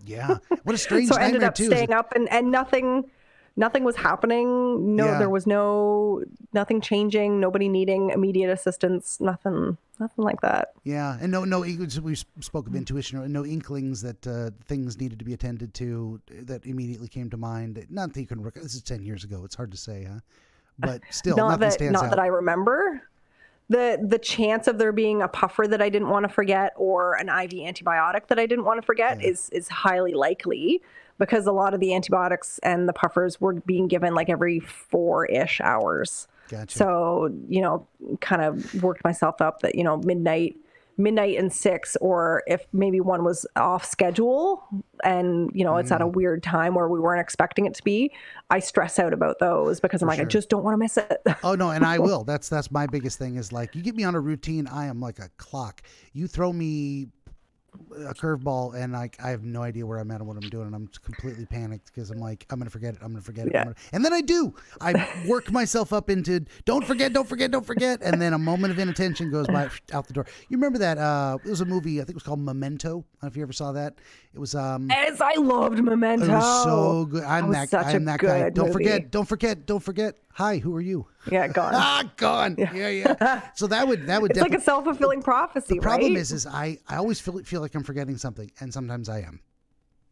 Yeah. What a strange nightmare, I ended up too. Staying up and nothing was happening. There was nothing changing, nobody needing immediate assistance, nothing like that. Yeah. And no, we spoke of intuition, no inklings that things needed to be attended to that immediately came to mind. Not that you can, this is 10 years ago. It's hard to say, huh? But still, nothing stands out. Not that I remember. The chance of there being a puffer that I didn't want to forget or an IV antibiotic that I didn't want to forget is highly likely, because a lot of the antibiotics and the puffers were being given like every 4-ish hours. Gotcha. So, kind of worked myself up that, midnight and 6, or if maybe one was off schedule and, it's at a weird time where we weren't expecting it to be, I stress out about those because I'm like, I just don't want to miss it. Oh no. And I will. That's my biggest thing is like, you get me on a routine. I am like a clock. You throw me a curveball and I have no idea where I'm at and what I'm doing, and I'm completely panicked because I'm like, I'm gonna forget it. Yeah. And then I work myself up into don't forget, and then a moment of inattention goes by out the door. You remember that it was a movie, I think it was called Memento. I don't know if you ever saw that. It was as I loved Memento. It was so good. I'm that guy. Don't forget. Hi, who are you? Yeah, gone. Gone. Yeah. So that would it's like a self-fulfilling prophecy. The problem is I always feel like I'm forgetting something, and sometimes I am.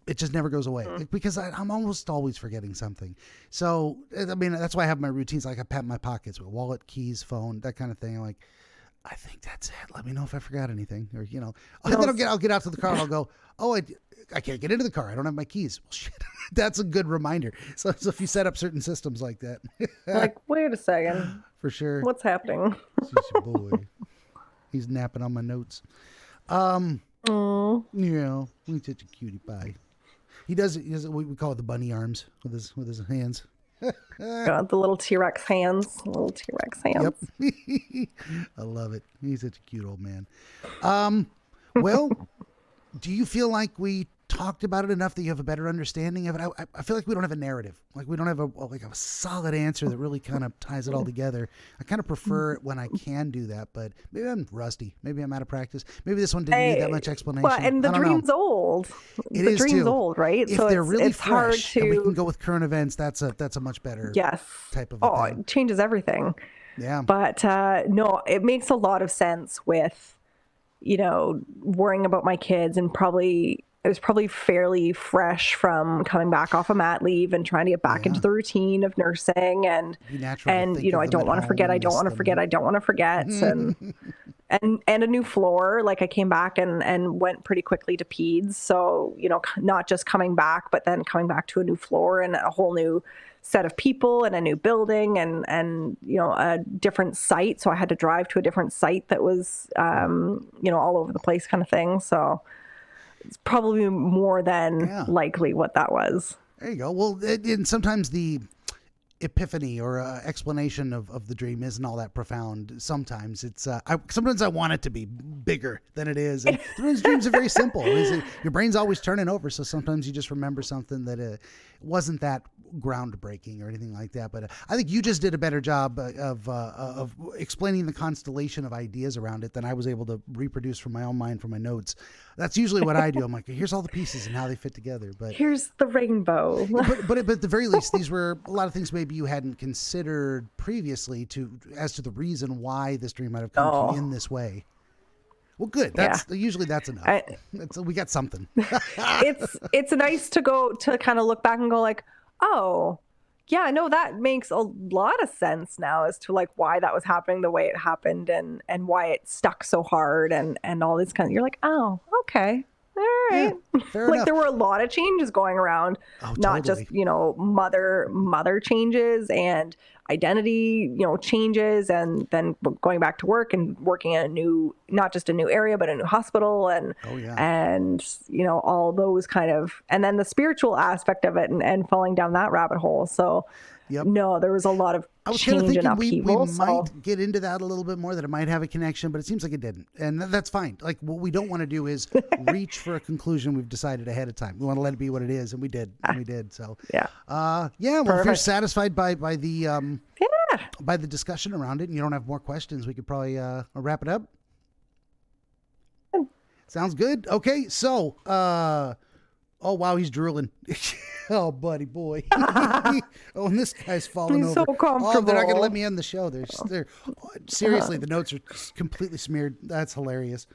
It just never goes away because I'm almost always forgetting something. So I mean, that's why I have my routines. Like I pat my pockets with wallet, keys, phone, that kind of thing. I'm like, I think that's it. Let me know if I forgot anything, or then I'll get out to the car and I'll go, oh, I can't get into the car. I don't have my keys. Well, shit. That's a good reminder. So if you set up certain systems like that. Like, wait a second. For sure. What's happening? Boy. He's napping on my notes. He's such a cutie pie. He does we call it the bunny arms with his hands. Got the little T-Rex hands. Yep. I love it. He's such a cute old man. Well, do you feel like we talked about it enough that you have a better understanding of it? I feel like we don't have a narrative. Like we don't have a solid answer that really kind of ties it all together. I kind of prefer it when I can do that, but maybe I'm rusty. Maybe I'm out of practice. Maybe this one didn't need that much explanation. Well, and the dream's old. The dream's old, right? If so they're really it's hard fresh to... and we can go with current events, that's a much better type of thing. It changes everything. Yeah. But no, it makes a lot of sense with, worrying about my kids, and it was probably fairly fresh from coming back off of mat leave and trying to get back into the routine of nursing, and I don't want to forget, and and a new floor. Like I came back and went pretty quickly to peds. So, you know, not just coming back, but then coming back to a new floor and a whole new set of people and a new building and, you know, a different site. So I had to drive to a different site that was, you know, all over the place kind of thing. So it's probably more than likely what that was. There you go. Well, and sometimes the epiphany or explanation of the dream isn't all that profound. Sometimes it's sometimes I want it to be bigger than it is. And sometimes dreams are very simple. Your brain's always turning over, so sometimes you just remember something that wasn't that groundbreaking or anything like that. But I think you just did a better job of explaining the constellation of ideas around it than I was able to reproduce from my own mind from my notes. That's usually what I do. I'm like, here's all the pieces and how they fit together. But here's the rainbow. but at the very least, these were a lot of things maybe you hadn't considered previously as to the reason why this dream might have come to you in this way. Well, good. Usually that's enough. We got something. It's nice to go to kind of look back and go like, oh, yeah, no, that makes a lot of sense now as to like why that was happening the way it happened and why it stuck so hard and all this kind of, you're like, oh, okay. All right. Yeah, fair enough. There were a lot of changes going around, not just, you know, mother changes and identity, you know, changes, and then going back to work and working in not just a new area, but a new hospital and, and, you know, all those kind of, and then the spiritual aspect of it and falling down that rabbit hole. So no, there was a lot of change and upheaval. We might get into that a little bit more, that it might have a connection, but it seems like it didn't. And that's fine. Like what we don't want to do is reach for a conclusion we've decided ahead of time. We want to let it be what it is. And we did. So well, if you're satisfied by the by the discussion around it and you don't have more questions, we could probably wrap it up. Sounds good. Okay. So, oh, wow, he's drooling. Oh, buddy boy. Oh, and this guy's falling over. So comfortable. Oh, they're not going to let me end the show. Seriously, the notes are completely smeared. That's hilarious.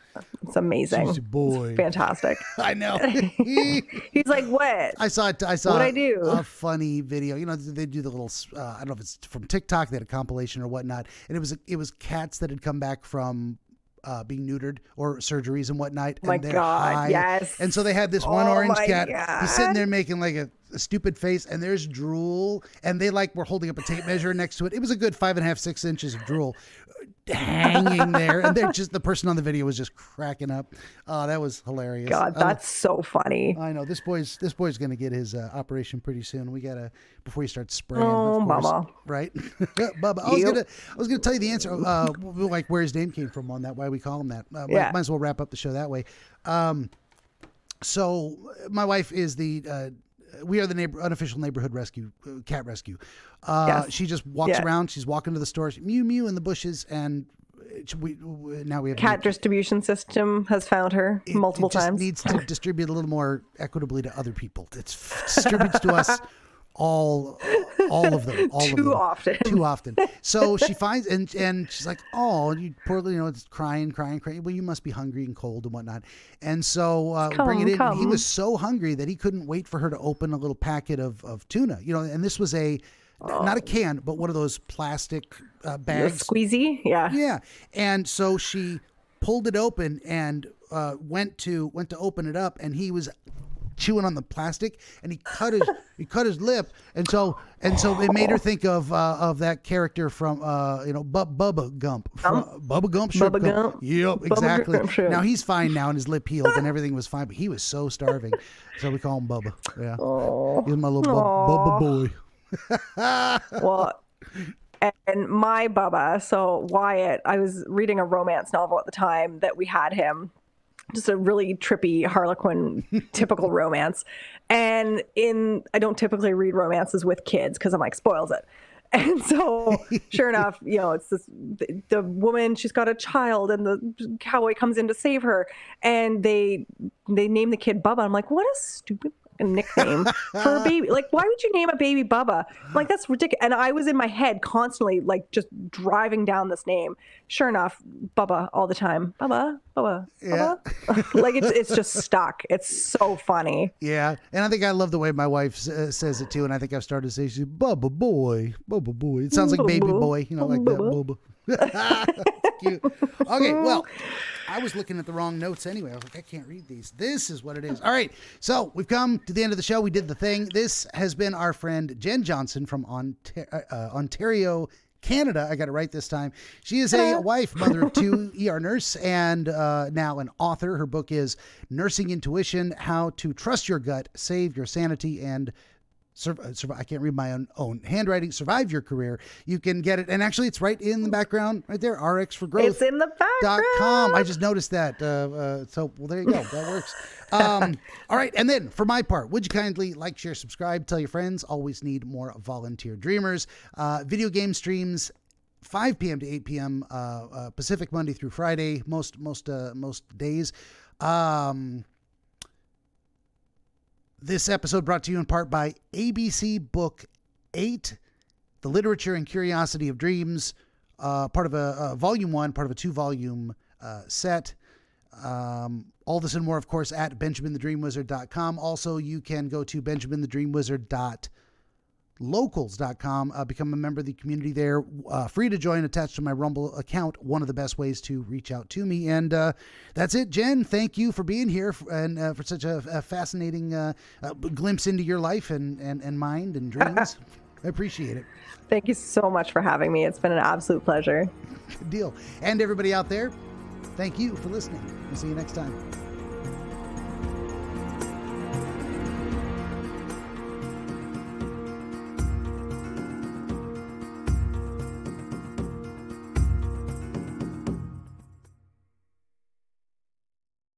It's amazing. Jeez, boy. It's fantastic. I know. He's like, what? I saw What'd I do? A funny video. You know, they do the little, I don't know if it's from TikTok, they had a compilation or whatnot. And it was cats that had come back from being neutered or surgeries and whatnot. Oh my God, high. Yes. And so they had this one orange cat. God. He's sitting there making like a stupid face, and there's drool, and they were holding up a tape measure next to it. It was a good 5.5, 6 inches of drool hanging there, and the person on the video was just cracking up. Oh, that was hilarious. God, that's so funny. I know this boy's going to get his operation pretty soon. We gotta, before he starts spraying. Oh, of course, Bubba. Right? Bubba. I was gonna tell you the answer, like where his name came from on that, why we call him that. Might as well wrap up the show that way. So my wife is we are the unofficial neighborhood rescue, cat rescue. She just walks around. She's walking to the store, mew mew in the bushes, and now we have cat distribution system has found her multiple times. Needs to distribute a little more equitably to other people. It distributes to us all of them. Too often. So she finds and she's like, oh, you poorly, it's crying. Well, you must be hungry and cold and whatnot. And so bring it in. And he was so hungry that he couldn't wait for her to open a little packet of tuna. And this was not a can, but one of those plastic bags. Squeezy, yeah. And so she pulled it open and went to open it up, and he was chewing on the plastic, and he cut his lip, and so it made her think of that character from Bubba Gump. Bubba Gump. Bubba Gump. Yep, exactly. Now he's fine now, and his lip healed, and everything was fine, but he was so starving, so we call him Bubba. Yeah, he's my little Bubba boy. Well, and my Bubba, so Wyatt, I was reading a romance novel at the time that we had him. Just a really trippy Harlequin typical romance. And I don't typically read romances with kids because I'm like, spoils it. And so sure enough, it's the woman, she's got a child, and the cowboy comes in to save her, and they name the kid Bubba. I'm like, what a stupid nickname for a baby. Like, why would you name a baby Bubba? I'm like, that's ridiculous. And I was in my head constantly, like, just driving down this name. Sure enough, Bubba all the time. Bubba. Yeah. Like, it's just stuck. It's so funny. Yeah. And I think I love the way my wife says it too. And I think I've started to say, Bubba boy. It sounds like baby boy, like that. Bubba. That's cute. Okay, well, I was looking at the wrong notes anyway. I was like, I can't read these. This is what it is. All right, so we've come to the end of the show. We did the thing. This has been our friend Jen Johnson from Ontario, Canada. I got it right this time. She is a wife, mother of 2, ER nurse, and now an author. Her book is Nursing Intuition: How to Trust Your Gut, Save Your Sanity, and I can't read my own handwriting. Survive your career. You can get it, and actually, it's right in the background, right there. RxForGrowth. It's in the background. I just noticed that. So, well, there you go. That works. All right, and then for my part, would you kindly like, share, subscribe, tell your friends? Always need more volunteer dreamers. Video game streams, 5 p.m. to 8 p.m. Pacific, Monday through Friday. Most days. This episode brought to you in part by ABC Book 8, The Literature and Curiosity of Dreams, part of a volume 1, part of a 2-volume set. All this and more, of course, at BenjaminTheDreamWizard.com. Also, you can go to BenjaminTheDreamWizard.locals.com, become a member of the community there, free to join, attached to my Rumble account. One of the best ways to reach out to me. And that's it, Jen. Thank you for being here and for such a fascinating glimpse into your life and mind and dreams. I appreciate it. Thank you so much for having me. It's been an absolute pleasure. Good deal. And everybody out there, thank you for listening. We'll see you next time.